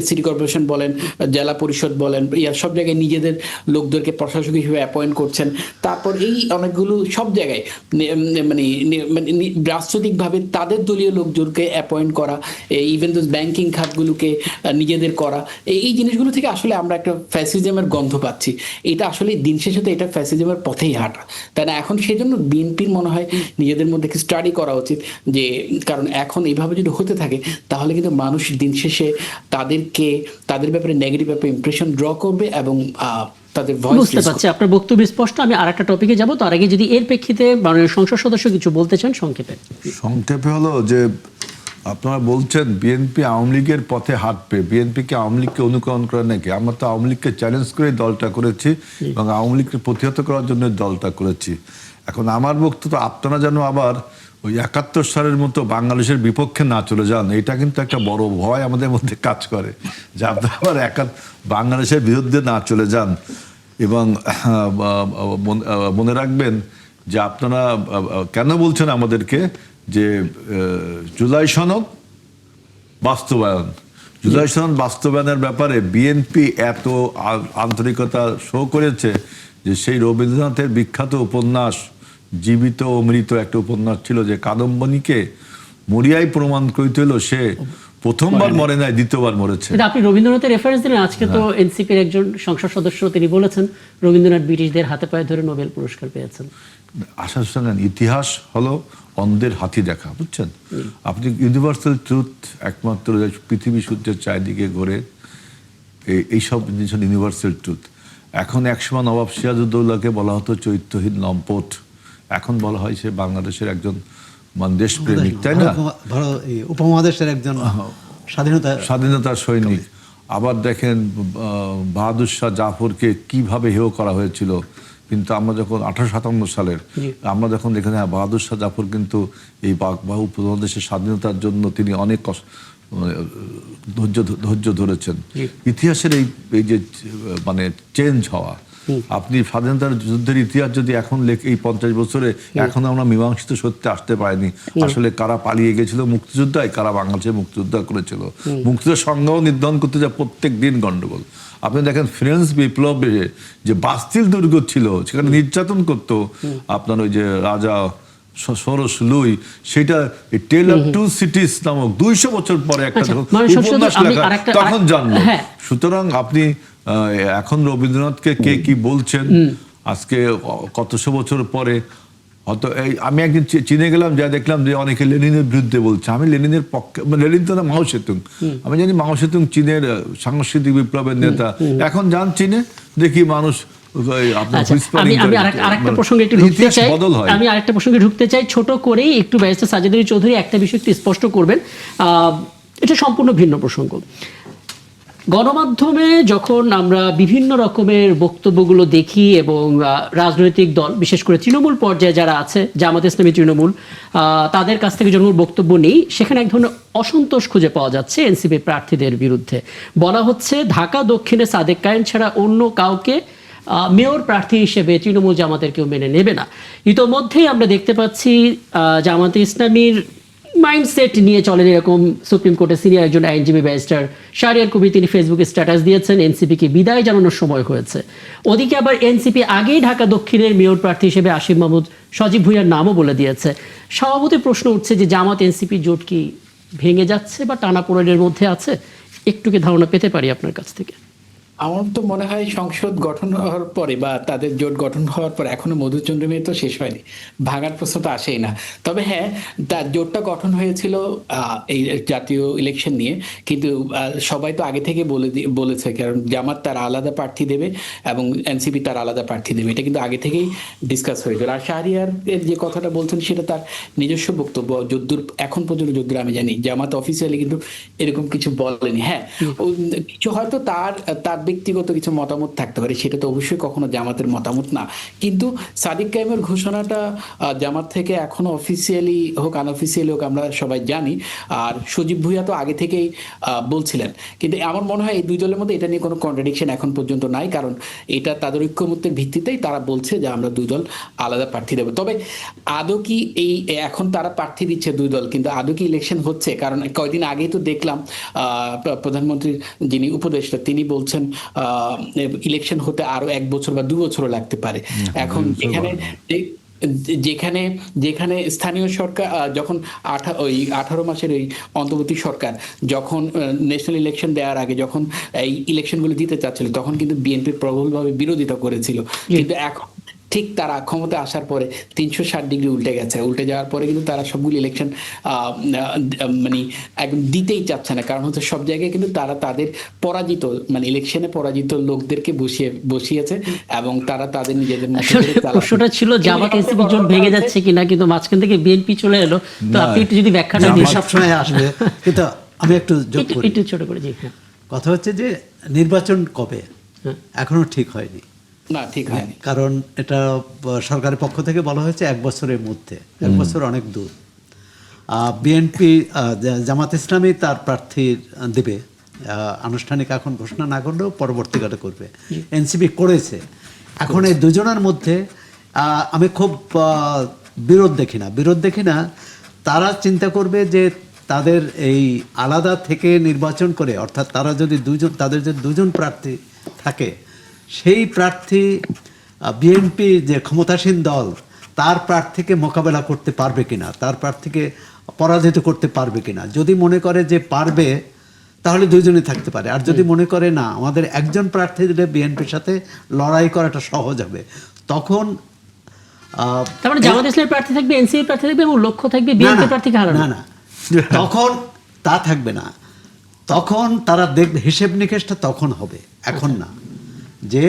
Speaker 5: সিটি কর্পোরেশন বলেন, জেলা পরিষদ বলেন, সব জায়গায় নিজেদের লোকদেরকে প্রশাসক হিসেবে অ্যাপয়েন্ট করছেন। তারপর এই অনেকগুলো সব জায়গায় মানে রাজনৈতিকভাবে তাদের দলীয় লোকজনকে অ্যাপয়েন্ট করা, ইভেন দোজ ব্যাংকিং খাতগুলোকে নিজেদের করা, এই জিনিসগুলো থেকে আসলে আমরা একটা ফ্যাসিজমের গন্ধ পাচ্ছি। এটা আসলে দিন শেষে তো এটা ফ্যাসিজমের পথেই হাঁটা, তাই না? এখন সেই জন্য বিএনপির মনে হয় নিজেদের মধ্যে স্টাডি করা উচিত, যে কারণ এখন এইভাবে যদি হতে থাকে তাহলে কিন্তু মানুষ দিন শেষে তাদের ব্যাপারে নেগেটিভ একটা ইমপ্রেশন ড্র করবে এবং তাদের ভয়েস।
Speaker 1: বুঝতে পারছি, আপনার বক্তব্য স্পষ্ট। আমি আরেকটা টপিকে যাব, তার আগে যদি এর প্রেক্ষিতে মাননীয় সংসদ সদস্য কিছু বলতে চান সংক্ষেপে
Speaker 4: হলো যে আপনারা বলছেন বিএনপি আওয়ামী লীগের পথে হাঁটবে, বিএনপিকে আওয়ামী লীগকে অনুকরণ করে নাকি? আমরা তো আওয়ামী লীগকে চ্যালেঞ্জ করে দলটা করেছি এবং আওয়ামী লীগকে প্রতিহত করার জন্য দলটা করেছি। এখন আমার বক্তব্য, আপনারা যেন আবার ওই 71 সালের মতো বাংলাদেশের বিপক্ষে না চলে যান, এটা কিন্তু একটা বড় ভয় আমাদের মধ্যে কাজ করে, যে আপনারা আবার বাংলাদেশের বিরুদ্ধে না চলে যান। এবং মনে রাখবেন যে আপনারা কেন বলছেন আমাদেরকে যে জুলাই সনদ বাস্তবায়নের ব্যাপারে বিএনপি এত আন্তরিকতা শো করেছে যে সেই রবীন্দ্রনাথের বিখ্যাত উপন্যাস জীবিত ও মৃত একটা উপন্যাস ছিল, যে কাদম্বনীকে মরিয়াই প্রমাণ করিতে হলো সে প্রথমবার মরে নাই, দ্বিতীয়বার মরেছে।
Speaker 1: আপনি রবীন্দ্রনাথের রেফারেন্স দিলেন। আজকে তো এনসিপির একজন সংসদ সদস্য তিনি বলেছেন রবীন্দ্রনাথ ব্রিটিশদের হাতে পায়ে ধরে নোবেল পুরস্কার পেয়েছেন।
Speaker 4: আশা শোনেন, ইতিহাস হলো অন্ধের হাতি দেখা, বুঝছেন? আপনি ইউনিভার্সাল ট্রুথ একমাত্র পৃথিবী সূর্যের চারিদিকে ঘোরে, এইসব জিনিস ইউনিভার্সাল ট্রুথ। এখন একসময় নবাব সিরাজউদ্দৌলাকে বলা হতো চরিত্রহীন লম্পট, এখন বলা হয় সে বাংলাদেশের একজন দেশপ্রেমিক, তাই না?
Speaker 2: উপমহাদেশের একজন
Speaker 4: স্বাধীনতার সৈনিক। আবার দেখেন বাহাদুর শাহ জাফরকে কিভাবে হেয় করা হয়েছিল, কিন্তু আমরা যখন 1857 সালের আমরা যখন দেখেন বাহাদুর শাহ জাফর কিন্তু এই উপমহাদেশের স্বাধীনতার জন্য তিনি অনেক ধৈর্য ধরেছেন। ইতিহাসের এই যে মানে চেঞ্জ হওয়া, আপনি স্বাধীনতার যুদ্ধের ইতিহাস যদি এখন এই 50 বছরে এখন আমরা মীমাংসিত সত্যে আসতে পারিনি, আসলে কারা পালিয়ে গেছিল মুক্তিযোদ্ধায়, কারা বাংলাদেশে মুক্তিযোদ্ধা করেছিল, মুক্তিযুদ্ধের সংজ্ঞাও নির্ধারণ করতে যা প্রত্যেক দিন গন্ডগোল। আপনি দেখেন ফ্রেঞ্চ বিপ্লবে যে বাস্তিল দুর্গ ছিল, সেখানে নির্যাতন করতো আপনার ওই যে রাজা সরস লুই, সেটা টেল অফ টু সিটিজ নামক 200 বছর পরে একটা উপন্যাস লেখা, তখন জানলো। সুতরাং আপনি এখন রবীন্দ্রনাথকে কে কি বলছেন আজকে কতশো বছর পরে, হয়তো আমি একদিন চীনে গেলাম, যা দেখলাম যে অনেকে লেনিনের বিরুদ্ধে বলছে। আমি লেনিনের পক্ষে, লেনিন তো না, মাও সেতুং, আমি জানি মাও সেতুং চীনের সাংস্কৃতিক বিপ্লবের নেতা। এখন যান চীনে, দেখি মানুষ
Speaker 1: আরেকটা প্রসঙ্গে ঢুকতে চাই ছোট করেই একটু। ব্যারিস্টার সাজেদ আলী চৌধুরী একটা বিষয় একটু স্পষ্ট করবেন, এটা সম্পূর্ণ ভিন্ন প্রসঙ্গ। গণমাধ্যমে যখন আমরা বিভিন্ন রকমের বক্তব্যগুলো দেখি এবং রাজনৈতিক দল বিশেষ করে তৃণমূল পর্যায়ে যারা আছে, জামাত ইসলামী তৃণমূল, তাদের কাছ থেকে যখন বক্তব্য নেই, সেখানে এক ধরনের অসন্তোষ খুঁজে পাওয়া যাচ্ছে এনসিপি প্রার্থীদের বিরুদ্ধে। বলা হচ্ছে ঢাকা দক্ষিণে সাদেক কায়েম ছাড়া অন্য কাউকে মেয়র প্রার্থী হিসেবে তৃণমূল জামাতের কেউ মেনে নেবে না। ইতোমধ্যেই আমরা দেখতে পাচ্ছি জামাতে ইসলামীর মাইন্ডসেট নিয়ে চলেন এরকম সুপ্রিম কোর্টের সিনিয়র একজন আইনজীবী ব্যারিস্টার শাহরিয়ার কবির, তিনি ফেসবুকে স্ট্যাটাস দিয়েছেন এনসিপিকে বিদায় জানানোর সময় হয়েছে। ওদিকে আবার এনসিপি আগেই ঢাকা দক্ষিণের মেয়র প্রার্থী হিসেবে আসিফ মাহমুদ সজীব ভুঁইয়ার নামও বলে দিয়েছে। স্বভাবতই প্রশ্ন উঠছে যে জামাত এনসিপি জোট কি ভেঙে যাচ্ছে বা টানাপোড়েনের মধ্যে আছে? একটু কি ধারণা পেতে পারি আপনার কাছ থেকে?
Speaker 5: আমার তো মনে হয় সংসদ গঠন হওয়ার পরে বা তাদের জোট গঠন হওয়ার পর এখনো মধুচন্দ্রিমা তো শেষ হয়নি, ভাঙার প্রশ্ন তো আসেই না। তবে হ্যাঁ, তার জোটটা গঠন হয়েছিল এই জাতীয় ইলেকশন নিয়ে, কিন্তু সবাই তো আগে থেকে বলেছে, কারণ জামাত তার আলাদা প্রার্থী দেবে এবং এনসিপি তার আলাদা প্রার্থী দেবে, এটা কিন্তু আগে থেকেই ডিসকাস হয়েছিল। আর শাহরিয়ার যে কথাটা বলছেন সেটা তার নিজস্ব বক্তব্য, যদ্দূর এখন পর্যন্ত যদ্দূর আমি জানি জামাত অফিসিয়ালি কিন্তু এরকম কিছু বলেনি। হ্যাঁ, কিছু হয়তো তার ব্যক্তিগত কিছু মতামত থাকতে পারে, সেটা তো অবশ্যই কখনো জামাতের মতামত না। কিন্তু সাদিক কায়েমের ঘোষণাটা জামাত থেকে এখনো অফিসিয়ালি হোক আনঅফিসিয়ালি হোক আমরা সবাই জানি। আর সজীব ভুঁইয়া তো আগে থেকেই বলছিলেন, কিন্তু আমার মনে হয় এই দুই দলের মধ্যে এটা নিয়ে কোনো কন্ট্রাডিকশন এখন পর্যন্ত নাই, কারণ এটা তাদের ঐক্যমত্যের ভিত্তিতেই তারা বলছে যে আমরা দুই দল আলাদা প্রার্থী দেবো। তবে আদৌ কি এই এখন তারা প্রার্থী দিচ্ছে দুই দল, কিন্তু আদৌ কি ইলেকশন হচ্ছে? কারণ কয়েকদিন আগেই তো দেখলাম প্রধানমন্ত্রীর যিনি উপদেষ্টা তিনি বলছেন ইলেকশন হতে আরো 1 বছর বা 2 বছরও লাগতে পারে। এখন যেখানে স্থানীয় সরকার যখন 18 মাসের ওই অন্তর্বর্তী সরকার যখন ন্যাশনাল ইলেকশন দেওয়ার আগে যখন এই ইলেকশনগুলো দিতে চাচ্ছিল, তখন কিন্তু বিএনপি প্রবলভাবে বিরোধিতা করেছিল। কিন্তু এখন ঠিক তারা ক্ষমতা আসার পরে 360 ডিগ্রি উল্টে গেছে। উল্টে যাওয়ার পরে কিন্তু তারা সবগুলো ইলেকশন মানে একদম দিতেই চাচ্ছে না, কারণ হচ্ছে সব জায়গায় কিন্তু তারা তাদের পরাজিত মানে ইলেকশনে পরাজিত লোকদেরকে বসিয়েছে এবং তারা তাদের নিজেদের মতো করে চালাচ্ছে।
Speaker 1: প্রশ্নটা ছিল জামাত এনসিপি জোট ভেঙে যাচ্ছে কিনা, কিন্তু মাঝখান থেকে বিএনপি চলে এলো। তো আপনি একটু যদি ব্যাখ্যাটা দিন।
Speaker 2: সবসময় আসবে, কিন্তু আমি একটু যোগ করি,
Speaker 1: একটু ছোট করে। জি, হ্যাঁ।
Speaker 2: কথা হচ্ছে যে নির্বাচন কবে এখনো ঠিক হয়নি।
Speaker 5: না, ঠিক হয়নি,
Speaker 2: কারণ এটা সরকারের পক্ষ থেকে বলা হয়েছে 1 বছরের মধ্যে। 1 বছর অনেক দূর। বিএনপি জামাত ইসলামী তার প্রার্থী দেবে, আনুষ্ঠানিক এখন ঘোষণা না করলেও পরবর্তীকালে করবে। এনসিপি করেছে। এখন এই দুজনের মধ্যে আমি খুব বিরোধ দেখি না। তারা চিন্তা করবে যে তাদের এই আলাদা থেকে নির্বাচন করে, অর্থাৎ তারা যদি তাদের যে দুজন প্রার্থী থাকে, সেই প্রার্থী বিএনপি যে ক্ষমতাসীন দল তার প্রার্থীকে মোকাবেলা করতে পারবে কিনা, তার প্রার্থীকে পরাজিত করতে পারবে কিনা। যদি মনে করে যে পারবে, তাহলে দুইজনই থাকতে পারে। আর যদি মনে করে না, আমাদের একজন প্রার্থী দিলে বিএনপির সাথে লড়াই করাটা সহজ হবে, তখন
Speaker 1: তার মানে জামাত ইসলামের প্রার্থী থাকবে, এনসিপি প্রার্থী থাকবে এবং লক্ষ্য থাকবে বিএনপি প্রার্থীকে হারানো।
Speaker 2: না, তখন তা থাকবে না। তখন তারা দেখবে হিসেব নিকেশটা তখন হবে, এখন না, যে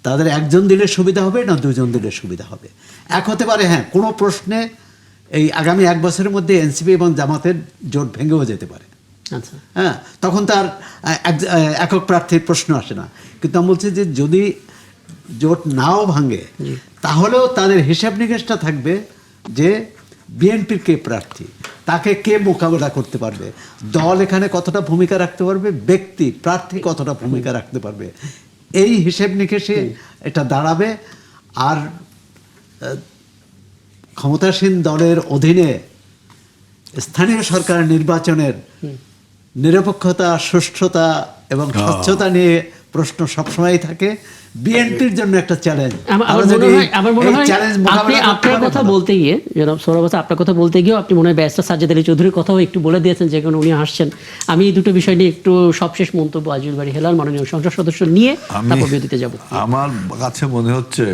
Speaker 2: তাদের একজন দিলে সুবিধা হবে না দুজন দিলে সুবিধা হবে। এক হতে পারে, হ্যাঁ, কোনো প্রশ্নে এই আগামী 1 বছরের মধ্যে এনসিপি এবং জামাতের জোট ভেঙেও যেতে পারে।
Speaker 1: আচ্ছা,
Speaker 2: হ্যাঁ, তখন তার একক প্রার্থীর প্রশ্ন আসে না। কিন্তু আমি বলছি যে যদি জোট নাও ভাঙে, তাহলেও তাদের হিসাব নিকেশটা থাকবে যে বিএনপির কে প্রার্থী, তাকে কে মোকাবেলা করতে পারবে, দল এখানে কতটা ভূমিকা রাখতে পারবে, ব্যক্তি প্রার্থী কতটা ভূমিকা রাখতে পারবে, এই হিসেব নিকেশে এটা দাঁড়াবে। আর ক্ষমতাসীন দলের অধীনে স্থানীয় সরকার নির্বাচনের নিরপেক্ষতা, সুষ্ঠুতা এবং স্বচ্ছতা নিয়ে প্রশ্ন সবসময়ই থাকে। বিএনপির জন্য একটা চ্যালেঞ্জ।
Speaker 1: আমার মনে হয় আপনার কথা বলতে গিয়ে, আপনার কথা বলতে গিয়ে আপনি মনে হয় ব্যারিস্টার সাজ্জাদ আলী চৌধুরীর কথাও একটু বলে দিয়েছেন, যেখানে উনি হাসছেন। আমি এই দুটো বিষয় নিয়ে একটু সবশেষ মন্তব্য আজিজুল বারী হেলাল মাননীয় সংসদ সদস্য নিয়ে তারপর বিরতিতে যাব।
Speaker 4: আমার কাছে মনে হচ্ছে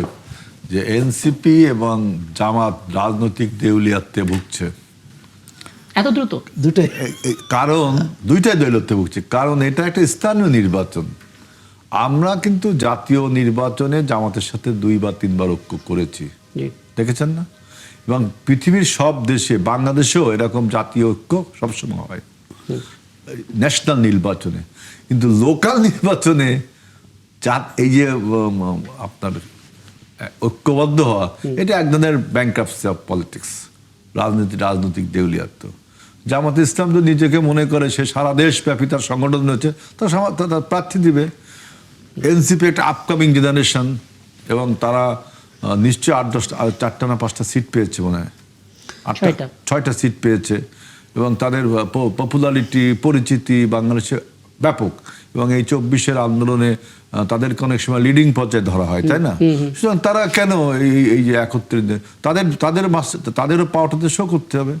Speaker 4: যে এনসিপি এবং জামাত রাজনৈতিক দেউলিয়াতে ভুগছে।
Speaker 1: এত দ্রুত?
Speaker 2: দুটোই।
Speaker 4: কারণ দুইটাই দেউলিয়াতে ভুগছে, কারণ এটা একটা স্থানীয় নির্বাচন। আমরা কিন্তু জাতীয় নির্বাচনে জামাতের সাথে 2 বা 3 বার ঐক্য করেছি, দেখেছেন না? এবং পৃথিবীর সব দেশে, বাংলাদেশেও এরকম জাতীয় ঐক্য সবসময় হয়। ন্যাশনাল নির্বাচনে, কিন্তু লোকাল নির্বাচনে এই যে আপনার ঐক্যবদ্ধ হওয়া, এটা এক ধরনের ব্যাংক্রাপসি অফ পলিটিক্স, রাজনৈতিক দেউলিয়াত্ব। জামাত ইসলাম তো নিজেকে মনে করে সে সারা দেশ ব্যাপী তার সংগঠন রয়েছে, তার প্রার্থী দিবে। এনসিপি একটা আপকামিং জেনারেশন, এবং তারা নিশ্চয়ই 4টা না 5টা সিট পেয়েছে, মনে হয় 6টা সিট পেয়েছে, এবং তাদের পপুলারিটি, পরিচিতি বাংলাদেশে ব্যাপক, এবং এই 24-এর আন্দোলনে তাদেরকে অনেক সময় লিডিং পর্যায়ে ধরা হয়, তাই না? সুতরাং তারা কেন এই যে একত্রিত, তাদেরও পাওয়াটাতে শো করতে হবে।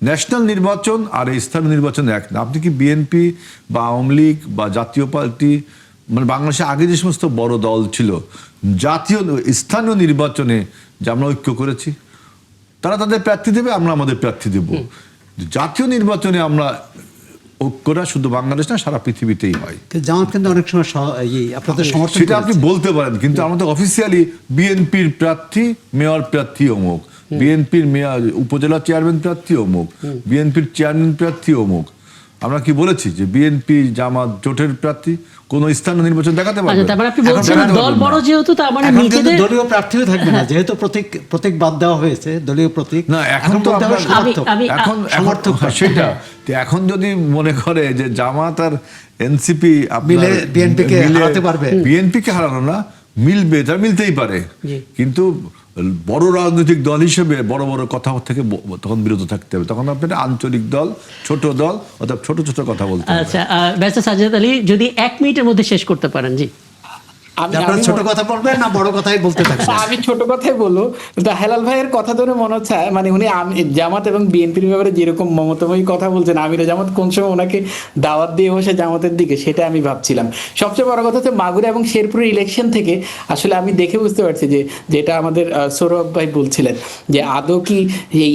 Speaker 4: ন্যাশনাল নির্বাচন আর এই স্থানীয় নির্বাচন এক না। আপনি কি বিএনপি বা আওয়ামী লীগ বা জাতীয় পার্টি, মানে বাংলাদেশে আগে যে সমস্ত বড় দল ছিল, স্থানীয় নির্বাচনে যে আমরা ঐক্য করেছি, তারা তাদের প্রার্থী দেবে, আমরা আমাদের প্রার্থী দেব। জাতীয় নির্বাচনে আমরা ঐক্যটা শুধু বাংলাদেশ না, সারা পৃথিবীতেই হয়।
Speaker 2: জামাত কিন্তু অনেক সময় আপনাদের সমর্থন,
Speaker 4: সেটা আপনি বলতে পারেন, কিন্তু আমাদের অফিসিয়ালি বিএনপির প্রার্থী মেয়র প্রার্থী অমুক, বিএনপির মেয়র উপজেলা চেয়ারম্যান প্রার্থী অমুক, বিএনপির চেয়ারম্যান প্রার্থী অমুক। আমরা কি বলেছি যে বিএনপি জামাত জোটের প্রার্থী কোন স্থানীয় নির্বাচন দেখাতে পারবে?
Speaker 1: তারপর আপনি বলছেন দল বড় যেহেতু, তার মানে নিজেদের
Speaker 2: দলীয় প্রার্থীও থাকবে না, যেহেতু প্রতীক বাদ দেওয়া হয়েছে, দলীয় প্রতীক।
Speaker 4: না, এখন তো এখন
Speaker 2: সমর্থক
Speaker 4: সেটা এখন যদি মনে করে যে জামাত আর এনসিপি
Speaker 2: মিলে বিএনপিকে হারাতে পারবে,
Speaker 4: বিএনপিকে হারানো না, মিলবে, তা মিলতেই পারে, কিন্তু বড় রাজনৈতিক দল হিসেবে বড় বড় কথা থেকে তখন বিরত থাকতে হবে। তখন আপনার আঞ্চলিক দল, ছোট দল, অর্থাৎ ছোট ছোট কথা বলতে হবে।
Speaker 1: আচ্ছা, ব্যারিস্টার সাজ্জাদ আলী, যদি 1 মিনিটের মধ্যে শেষ করতে পারেন। জি,
Speaker 2: ছোট কথা বলবেন না বড় কথাই বলতে থাকবেন?
Speaker 5: আমি ছোট কথাই বলবো। হেলাল ভাইয়ের কথা ধরে মনে হচ্ছে, মানে উনি জামাত এবং বিএনপির ব্যাপারে যেরকম মমতাময়ী কথা বলছেন, আমির জামাত কোন সময় ওনাকে দাওয়াত দিয়ে বসে জামাতের দিকে, সেটা আমি ভাবছিলাম। সবচেয়ে বড় কথা হচ্ছে মাগুরা এবং শেরপুরের ইলেকশন থেকে আসলে আমি দেখে বুঝতে পারছি যে, যেটা আমাদের সৌরভ ভাই বলছিলেন, যে আদৌ কি এই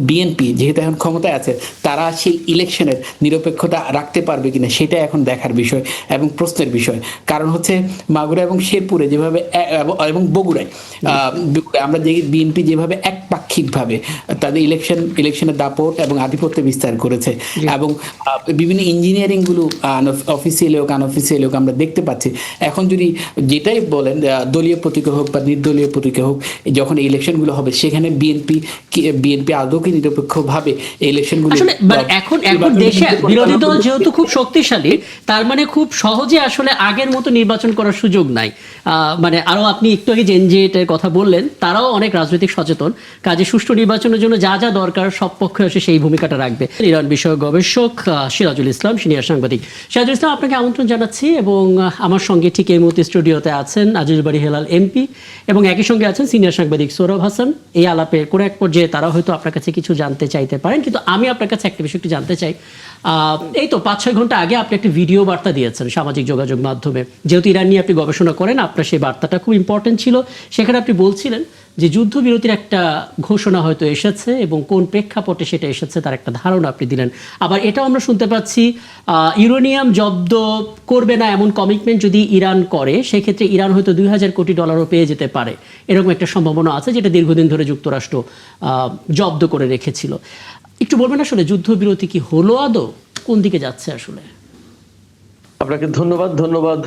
Speaker 5: বিএনপি যেহেতু এখন ক্ষমতায় আছে, তারা সেই ইলেকশনের নিরপেক্ষতা রাখতে পারবে কিনা, সেটা এখন দেখার বিষয় এবং প্রশ্নের বিষয়। কারণ হচ্ছে মাগুরা এবং শেরপুরে যেভাবে এবং বগুড়ায় আমরা যে বিএনপি যেভাবে একপাক্ষিকভাবে তাদের ইলেকশনের দাপট এবং আধিপত্য বিস্তার করেছে, এবং বিভিন্ন ইঞ্জিনিয়ারিং গুলো অফিসিয়ালি হোক আনঅফিসিয়ালি হোক আমরা দেখতে পাচ্ছি। এখন যদি যেটাই বলেন দলীয় প্রতীকে হোক বা নির্দলীয় প্রতীকে হোক, যখন ইলেকশনগুলো হবে সেখানে বিএনপি আদৌ কি নিরপেক্ষভাবে ইলেকশনগুলো,
Speaker 1: এখন দেশে বিরোধী দল যেহেতু খুব শক্তিশালী, তার মানে খুব সহজে আসলে আগের মতো নির্বাচন করার সুযোগ নাই। মানে আরো আপনি একটু আগে জেনজেটের কথা বললেন, তারাও অনেক রাজনৈতিক সচেতন, কাজে সুষ্ঠু নির্বাচনের জন্য যা যা দরকার সব পক্ষে এসে সেই ভূমিকাটা রাখবে। ইরান বিষয়ক গবেষক সিরাজুল ইসলাম, সিনিয়র সাংবাদিক। সিরাজুল ইসলাম, আপনাকে আমন্ত্রণ জানাচ্ছি, এবং আমার সঙ্গে ঠিক এই মুহূর্তে স্টুডিওতে আছেন আজিজ বাড়ি হেলাল এমপি, এবং একই সঙ্গে আছেন সিনিয়র সাংবাদিক সৌরভ হাসান। এই আলাপের কোনো এক পর্যায়ে তারা হয়তো আপনার কাছে কিছু জানতে চাইতে পারেন, কিন্তু আমি আপনার কাছে একটা বিষয় একটু জানতে চাই। এই তো 5-6 ঘন্টা আগে আপনি একটা ভিডিও বার্তা দিয়েছেন সামাজিক যোগাযোগ মাধ্যমে, যেহেতু ইরান নিয়ে আপনি গবেষণা করেন, আপনার সেই বার্তাটা খুব ইম্পর্টেন্ট ছিল। সেখানে আপনি বলছিলেন যে যুদ্ধবিরতির একটা ঘোষণা হয়তো এসেছে, এবং কোন প্রেক্ষাপটে সেটা এসেছে তার একটা ধারণা আপনি দিলেন। আবার এটাও আমরা শুনতে পাচ্ছি ইউরেনিয়াম জব্দ করবে না এমন কমিটমেন্ট যদি ইরান করে, সেক্ষেত্রে ইরান হয়তো $2000 কোটি পেয়ে যেতে পারে, এরকম একটা সম্ভাবনা আছে, যেটা দীর্ঘদিন ধরে যুক্তরাষ্ট্র জব্দ করে রেখেছিল। একটু বলবেন আসলে যুদ্ধবিরতি কি হলো আদৌ, কোন দিকে যাচ্ছে আসলে?
Speaker 6: আপনাকে ধন্যবাদ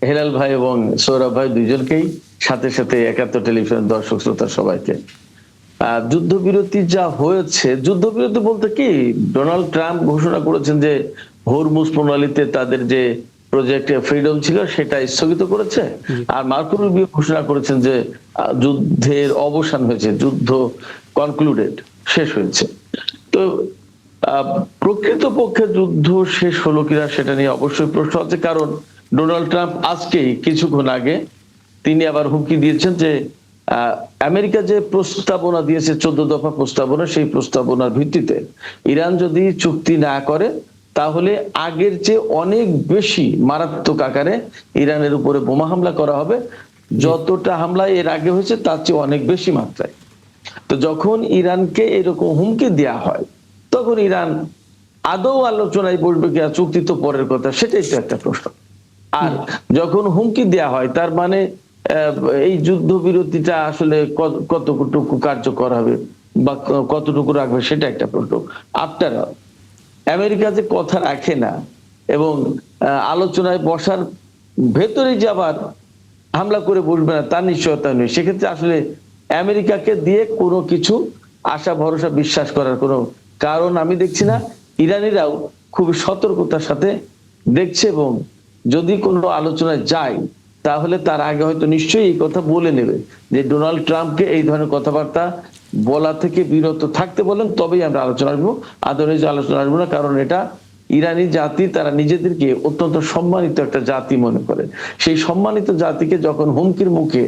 Speaker 6: হেলাল ভাই এবং সৌরভ ভাই দুইজনকেই, সাথে সাথে 71 টেলিভিশনের দর্শক শ্রোতা সবাইকে। যুদ্ধবিরতি যা হয়েছে, যুদ্ধবিরতি বলতে কি, ডোনাল্ড ট্রাম্প ঘোষণা করেছেন যে হরমুজ প্রণালীতে তাদের যে প্রজেক্ট ফ্রিডম ছিল সেটা স্থগিত করেছে, আর মার্কো রুবিও ঘোষণা করেছেন যে যুদ্ধের অবসান হয়েছে, যুদ্ধ কনক্লুডেড, শেষ হয়েছে। তো প্রকৃতপক্ষে যুদ্ধ শেষ হলো কিনা সেটা নিয়ে অবশ্যই প্রশ্ন আছে, কারণ ডোনাল্ড ট্রাম্প আজকেই কিছুক্ষণ আগে তিনি আবার হুমকি দিয়েছেন যে আমেরিকা যে প্রস্তাবনা দিয়েছে 14 দফা প্রস্তাবনা, সেই প্রস্তাবনার ভিত্তিতে ইরান যদি চুক্তি না করে, তাহলে আগের চেয়ে অনেক বেশি মারাত্মক আকারে ইরানের উপরে বোমা হামলা করা হবে। যতটা হামলা এর আগে হয়েছে তার চেয়ে অনেক বেশি মাত্রায়। তো যখন ইরানকে এরকম হুমকি দেওয়া হয়, তখন ইরান আদৌ আলোচনায় বসবে কিনা, চুক্তি তো পরের কথা, সেটাই তো একটা প্রশ্ন। আর যখন হুমকি দেওয়া হয়, তার মানে এই যুদ্ধবিরতিটা আসলে কতটুকু কার্যকর হবে বা কতটুকু রাখবে, সেটা একটা প্রশ্ন। আফটার অল আমেরিকা যে কথা রাখে না এবং আলোচনায় বসার ভেতরে যে আবার হামলা করে বসবে না তার নিশ্চয়তা নেই। সেক্ষেত্রে আসলে আমেরিকাকে দিয়ে কোনো কিছু আশা ভরসা বিশ্বাস করার কোনো কারণ আমি দেখছি না। ইরানিরাও খুবই সতর্কতার সাথে দেখছে এবং যদি কোনো আলোচনায় যায় তাহলে তার আগে হয়তো নিশ্চয়ই এই কথা বলে নেবে যে ডোনাল্ড ট্রাম্পকে এই ধরনের কথাবার্তা বলা থেকে বিরত থাকতে বলেন, তবেই আমরা আলোচনা আসবো, আদরণীয় আলোচনা আসবো না। কারণ এটা ইরানি জাতি তারা নিজেদেরকে অত্যন্ত সম্মানিত একটা জাতি মনে করে। সেই সম্মানিত জাতিকে যখন হুমকির মুখে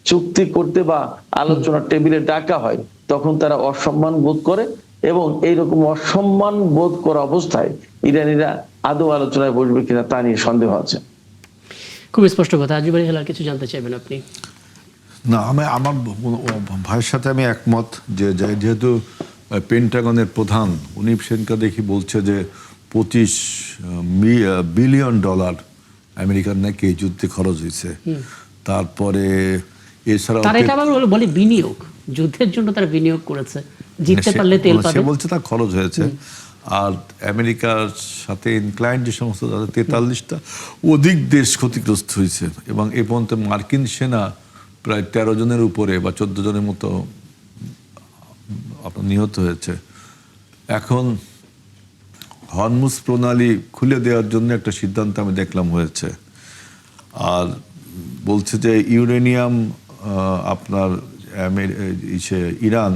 Speaker 6: চুক্তি করতে বা আলোচনার টেবিলে ডাকা হয় তখন তারা অসম্মান বোধ করে এবং এইরকম অসম্মান বোধ করা অবস্থায় ইরানিরা আদৌ আলোচনায় বসবে কিনা তা নিয়ে সন্দেহ আছে।
Speaker 1: খুব স্পষ্ট কথা। আজিবুল হেলাল, কিছু জানতে চাইবেন আপনি?
Speaker 4: না, আমার ভাইয়ের সাথে আমি একমত যে যেহেতু পেন্টাগনের প্রধান উনি সেনকা দেখি বলছে যে $25 বিলিয়ন আমেরিকার নাকি এই যুদ্ধে খরচ হয়েছে। তারপরে এছাড়াও
Speaker 1: তারা এটা আবার বলে বিনিয়োগ, যুদ্ধের জন্য তারা বিনিয়োগ করেছে, জিততে পারলে তেল পাবে।
Speaker 4: সে বলছে তা খরচ হয়েছে। আর আমেরিকার সাথে ইনক্লাইন্ড যে সমস্ত 43টা অধিক দেশ ক্ষতিগ্রস্ত হয়েছে এবং এ পর্যন্ত মার্কিন সেনা প্রায় 13 জনের উপরে বা 14 জনের মতো আপনার নিহত হয়েছে। এখন হরমুজ প্রণালী খুলে দেওয়ার জন্য একটা সিদ্ধান্ত আমি দেখলাম হয়েছে। আর বলছে যে ইউরেনিয়াম আপনার ইরান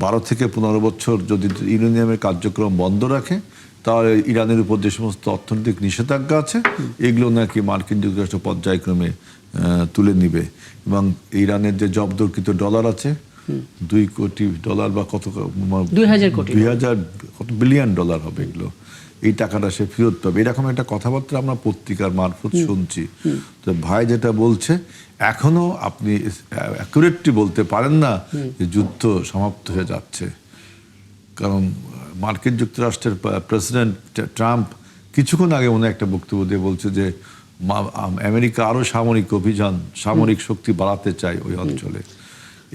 Speaker 4: 12 থেকে 15 বছর যদি ইউরেনিয়ামের কার্যক্রম বন্ধ রাখে তাহলে ইরানের উপর যে সমস্ত অর্থনৈতিক নিষেধাজ্ঞা আছে এগুলো নাকি মার্কিন যুক্তরাষ্ট্র পর্যায়ক্রমে তুলে নিবে এবং ইরানের যে জব্দকৃত ডলার আছে $2 কোটি বা কত 2000 বিলিয়ন ডলার হবে, এগুলো এই টাকাটা সে ফেরত পাবে। এরকম একটা কথাবার্তা আমরা পত্রিকার মারফত শুনছি। তো ভাই যেটা বলছে এখনো আপনি অ্যাকুরেটলি বলতে পারেন না যে যুদ্ধ সমাপ্ত হয়ে যাচ্ছে, কারণ মার্কিন যুক্তরাষ্ট্রের প্রেসিডেন্ট ট্রাম্প কিছুক্ষণ আগে মনে একটা বক্তব্য দিয়ে বলছে যে আমেরিকা আরো সামরিক শক্তি বাড়াতে চায় ওই অঞ্চলে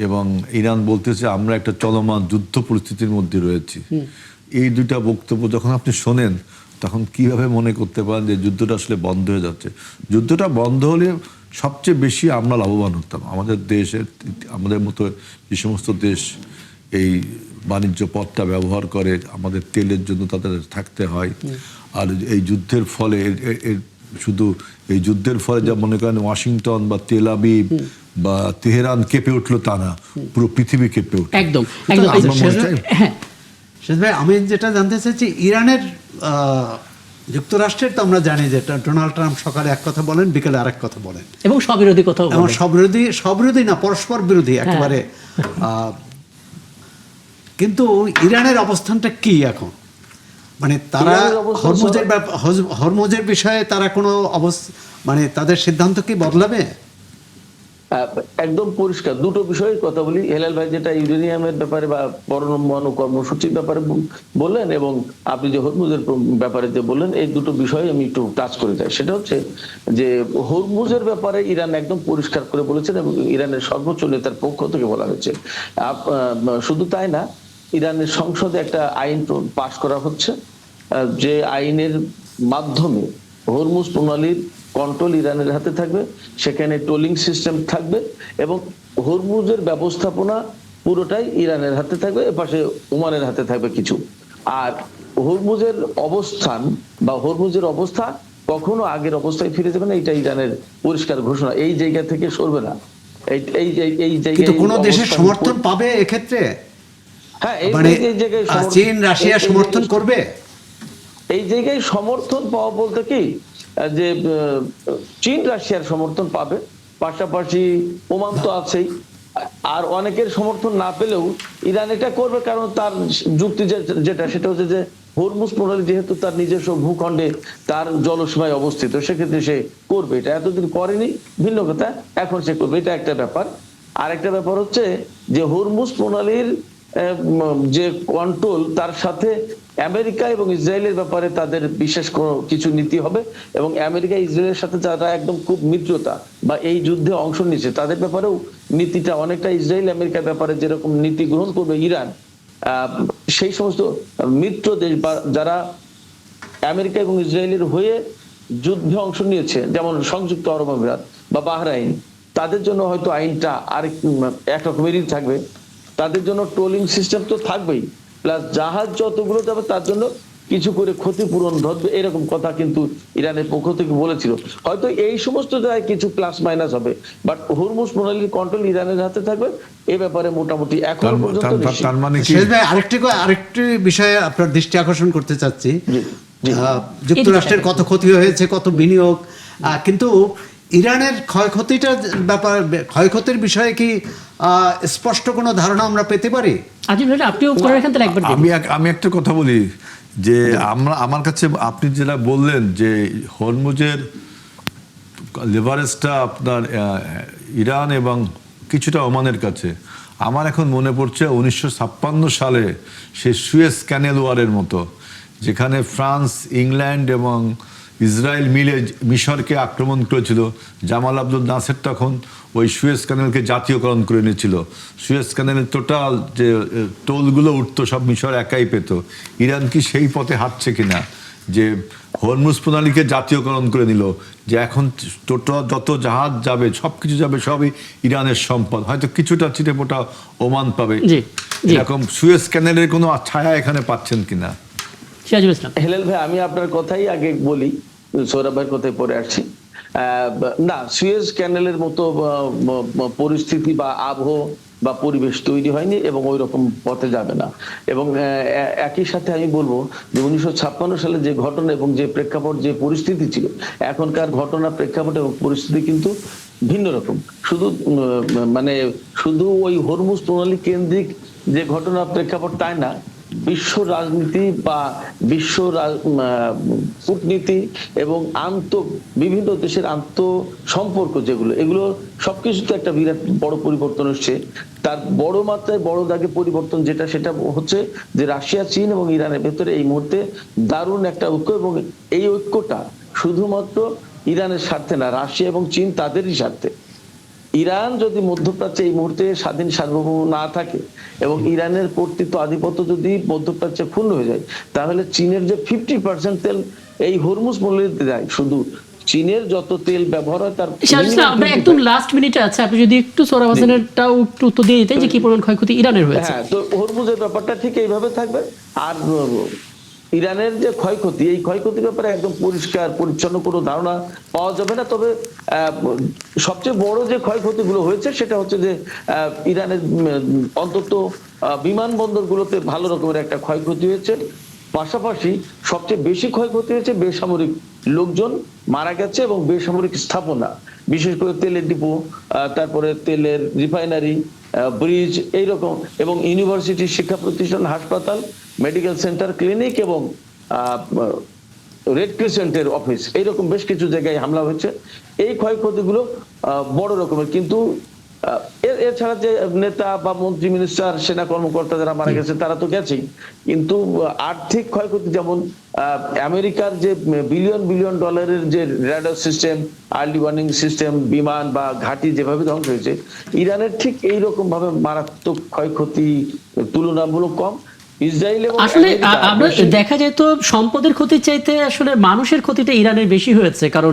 Speaker 4: এবং ইরান বলতেছে আমরা একটা চলমান যুদ্ধ পরিস্থিতির মধ্যে রয়েছি। এই দুইটা বক্তব্য যখন আপনি শোনেন তখন কিভাবে মনে করতে পারেন যে যুদ্ধটা আসলে বন্ধ হয়ে যাচ্ছে? যুদ্ধটা বন্ধ হলে সবচেয়ে বেশি আমরা লাভবান হতাম। আমাদের দেশের, আমাদের মতো যে সমস্ত দেশ এই বাণিজ্য পথটা ব্যবহার করে, আমাদের তেলের জন্য তাদের থাকতে হয়। আর এই যুদ্ধের ফলে শুধু এই যুদ্ধের ফলে যা মনে করেন ওয়াশিংটন বা তেল আবিব বা তেহরান কেঁপে উঠলো তা না, পুরো পৃথিবী কেঁপে উঠলো।
Speaker 1: একদম।
Speaker 2: শেষ ভাই, আমি যেটা জানতে চাইছি ইরানের যুক্তরাষ্ট্রের তো আমরা জানি যে ডোনাল্ড ট্রাম্প সকালে এক কথা বলেন, বিকেলে আরেক কথা বলেন
Speaker 1: এবং সবিরোধী কথা বলেন।
Speaker 2: এবং সবিরোধী না, পরস্পর বিরোধী একেবারে। কিন্তু ইরানের অবস্থানটা কি এখন? মানে তারা হরমুজের বিষয়ে তারা কোনো মানে তাদের সিদ্ধান্ত কি বদলাবে?
Speaker 6: একদম পরিষ্কার দুটো বিষয়ের কথা বলি। হেলাল ভাই যেটা ইউরেনিয়ামের ব্যাপারে বা পরমাণু কর্মসূচির ব্যাপারে বললেন এবং আপনি যে হরমুজের ব্যাপারে যে বললেন, এই দুটো বিষয় আমি একটু টাচ করে যাই। সেটা হচ্ছে যে হরমুজের ব্যাপারে ইরান একদম পরিষ্কার করে বলেছেন এবং ইরানের সর্বোচ্চ নেতার পক্ষ থেকে বলা হয়েছে। শুধু তাই না, ইরানের সংসদে একটা আইন পাশ করা হচ্ছে যে আইনের মাধ্যমে হরমুজ প্রণালীর কন্ট্রোল ইরানের হাতে থাকবে, সেখানে টোলিং সিস্টেম থাকবে এবং হরমুজের ব্যবস্থাপনা পুরোটাই ইরানের হাতে থাকবে, এপাশে ওমানের হাতে থাকবে কিছু। আর হরমুজের অবস্থান বা হরমুজের অবস্থা কখনো আগের অবস্থায় ফিরে যাবে না, এটা ইরানের পরিষ্কার ঘোষণা। এই জায়গা থেকে সরবে না। এই জায়গায়
Speaker 2: কোনো দেশের সমর্থন পাবে এক্ষেত্রে?
Speaker 6: হ্যাঁ,
Speaker 2: মানে চীন রাশিয়া সমর্থন করবে?
Speaker 6: এই জায়গায় সমর্থন পাওয়া বলতে কি যে চীন রাশিয়ার সমর্থন পাবে, পাশাপাশি ওমান তো আছেই, আর অনেকের সমর্থন না পেলেও ইরান এটা করবে। কারণ তার যুক্তি যেটা সেটা হচ্ছে যে হরমুজ প্রণালী যেহেতু তার নিজস্ব ভূখণ্ডে তার জলসীমায় অবস্থিত, সেক্ষেত্রে সে করবে। এটা এতদিন করেনি, ভিন্ন কথা, এখন সে করবে। এটা একটা ব্যাপার। আর একটা ব্যাপার হচ্ছে যে হরমুজ প্রণালীর যে কন্ট্রোল, তার সাথে আমেরিকা এবং ইসরায়েলের ব্যাপারে তাদের বিশেষ কোনো কিছু নীতি হবে এবং আমেরিকা ইসরায়েলের সাথে যারা একদম খুব মিত্রতা বা এই যুদ্ধে অংশ নিচ্ছে তাদের ব্যাপারেও নীতিটা অনেকটা ইসরায়েল আমেরিকার ব্যাপারে যেরকম নীতি গ্রহণ করবে ইরান, সেই সমস্ত মিত্র দেশ বা যারা আমেরিকা এবং ইসরায়েলের হয়ে যুদ্ধে অংশ নিয়েছে, যেমন সংযুক্ত আরব আমিরাত বা বাহরাইন, তাদের জন্য হয়তো আইনটা আরেক একরকমেরই থাকবে। তাদের জন্য টোলিং সিস্টেম তো থাকবেই, প্লাস জাহাজ যতগুলো যাবে তার জন্য কিছু করে ক্ষতিপূরণ ধরবে, এরকম কথা কিন্তু ইরানের পক্ষ থেকে বলেছিল। হয়তো এই সমস্ত জায়গায় কিছু প্লাস মাইনাস হবে, বাট হরমুজ প্রণালীর কন্ট্রোল ইরানের হাতে থাকবে। এ ব্যাপারে মোটামুটি এখন পর্যন্ত নিশ্চিত।
Speaker 4: তার মানে কি
Speaker 2: শেষ ভাই, আরেকটি বিষয়ে আপনার দৃষ্টি আকর্ষণ করতে চাচ্ছি। যুক্তরাষ্ট্রের কত ক্ষতি হয়েছে, কত বিনিয়োগ, কিন্তু ইরানের ক্ষয়ক্ষতির বিষয়ে কি স্পষ্ট কোনো ধারণা আমরা পেতে পারি?
Speaker 1: আপনিও এখান থেকে একবার
Speaker 4: আমি একটা কথা বলি যে আমার কাছে আপনি যেটা বললেন যে হরমুজের লেভারেজটা আপনার ইরান এবং কিছুটা ওমানের কাছে, আমার এখন মনে পড়ছে 1956 সালে সেই সুয়েজ ক্যানেল ওয়ারের মতো, যেখানে ফ্রান্স, ইংল্যান্ড এবং ইসরায়েল মিলে মিশরকে আক্রমণ করেছিল। জামাল আব্দুল নাসের তখন ওই সুয়েজ ক্যানেলকে জাতীয়করণ করে নিয়েছিল। সুয়েজ ক্যানেলের টোটাল যে টোলগুলো উঠতো সব মিশর একাই পেত। ইরান কি সেই পথে হাঁটছে কিনা, যে হরমুজ প্রণালীকে জাতীয়করণ করে নিল, যে এখন টোটাল যত জাহাজ যাবে সব কিছু যাবে সবই ইরানের সম্পদ, হয়তো কিছুটা ছিটেফোঁটা ওমান পাবে। এরকম সুয়েজ ক্যানেলের কোনো ছায়া এখানে পাচ্ছেন কিনা?
Speaker 6: হেলাল ভাই, আমি আপনার কথাই আগে বলি, সৌরভ ভাইয়ের কথায় পরে আসছি। না, সুয়েজ ক্যানেলের মতো পরিস্থিতি বা আবহ বা পরিবেশ তৈরি হয়নি এবং ওই রকম পথে যাবে না। এবং একই সাথে আমি বলবো যে 1956 সালে যে ঘটনা এবং যে প্রেক্ষাপট, যে পরিস্থিতি ছিল, এখনকার ঘটনা, প্রেক্ষাপট এবং পরিস্থিতি কিন্তু ভিন্ন রকম। শুধু ওই হরমুজ প্রণালী কেন্দ্রিক যে ঘটনা প্রেক্ষাপট তাই না, বিশ্ব রাজনীতি বা বিশ্ব কূটনীতি এবং বিভিন্ন দেশের সম্পর্ক যেগুলো, এগুলো সবকিছুতে একটা বিরাট বড় পরিবর্তন হচ্ছে। তার বড় মাত্রায় বড় দাগে পরিবর্তন সেটা হচ্ছে যে রাশিয়া, চীন এবং ইরানের ভেতরে এই মুহূর্তে দারুণ একটা ঐক্য, এবং এই ঐক্যটা শুধুমাত্র ইরানের স্বার্থে না, রাশিয়া এবং চীন তাদেরই স্বার্থে। ইরান যদি মধ্যপ্রাচ্যে এই মুহূর্তে স্বাধীন সার্বভৌম না থাকে এবং ইরানের কর্তৃত্ব আধিপত্য যদি মধ্যপ্রাচ্যে ক্ষুণ্ণ হয়ে যায়, তাহলে চীনের যে 50% তেল এই হরমুজ প্রণালীতে যায়, শুধু চীনের যত তেল ব্যবহার হয় তার
Speaker 1: একদম লাস্ট মিনিটে আছে, আপনি যদি একটু সোহরাব হোসেনেরটাও একটু উত্তর দিয়ে দিতেন যে কি পরিমাণ ক্ষয়ক্ষতি ইরানের হয়েছে।
Speaker 6: হ্যাঁ, তো হরমুজের ব্যাপারটা ঠিক এইভাবে থাকবে। আর ইরানের যে ক্ষয়ক্ষতি, এই ক্ষয়ক্ষতির ব্যাপারে একদম পরিষ্কার পরিচ্ছন্ন কোনো ধারণা পাওয়া যাবে না। তবে সবচেয়ে বড় যে ক্ষয়ক্ষতিগুলো হয়েছে সেটা হচ্ছে যে ইরানের অন্তত বিমানবন্দরগুলোতে ভালো রকমের একটা ক্ষয়ক্ষতি হয়েছে। পাশাপাশি সবচেয়ে বেশি ক্ষয়ক্ষতি হয়েছে বেসামরিক লোকজন মারা গেছে এবং বেসামরিক স্থাপনা, বিশেষ করে তেলের ডিপো, তারপরে তেলের রিফাইনারি, ব্রিজ, এইরকম, এবং ইউনিভার্সিটি, শিক্ষা প্রতিষ্ঠান, হাসপাতাল, মেডিকেল সেন্টার, ক্লিনিক এবং রেড ক্রিসেন্টের অফিস, এইরকম বেশ কিছু জায়গায় হামলা হয়েছে। এই ক্ষয়ক্ষতিগুলো বড় রকমের। কিন্তু এছাড়া যে নেতা বা মন্ত্রী, মিনিস্টার, সেনা কর্মকর্তা যারা মারা গেছে তারা তো গেছেই, কিন্তু আর্থিক ক্ষয়ক্ষতি, যেমন আমেরিকার যে বিলিয়ন বিলিয়ন ডলারের যে radar system, early warning system, বিমান বা ঘাঁটি যেভাবে ধ্বংস হয়েছে, ইরানের ঠিক এইরকম ভাবে মারাত্মক ক্ষয়ক্ষতি তুলনামূলক কম।
Speaker 1: আসলে আমরা দেখা যায় তো সম্পদের ক্ষতির চাইতে আসলে মানুষের ক্ষতিটা ইরানের বেশি হয়েছে, কারণ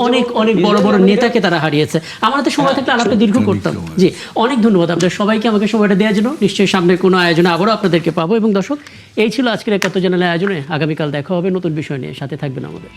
Speaker 1: অনেক অনেক বড় বড় নেতাকে তারা হারিয়েছে। আমাদের সময় থাকলে আলাপটা দীর্ঘ করতাম। জি, অনেক ধন্যবাদ আপনাদের সবাইকে আমাকে সময়টা দেওয়ার জন্য। নিশ্চয়ই সামনে কোনো আয়োজনে আবারও আপনাদেরকে পাবো। এবং দর্শক, এই ছিল আজকের ৭১ জানালা আয়োজনে। আগামীকাল দেখা হবে নতুন বিষয় নিয়ে, সাথে থাকবেন আমাদের।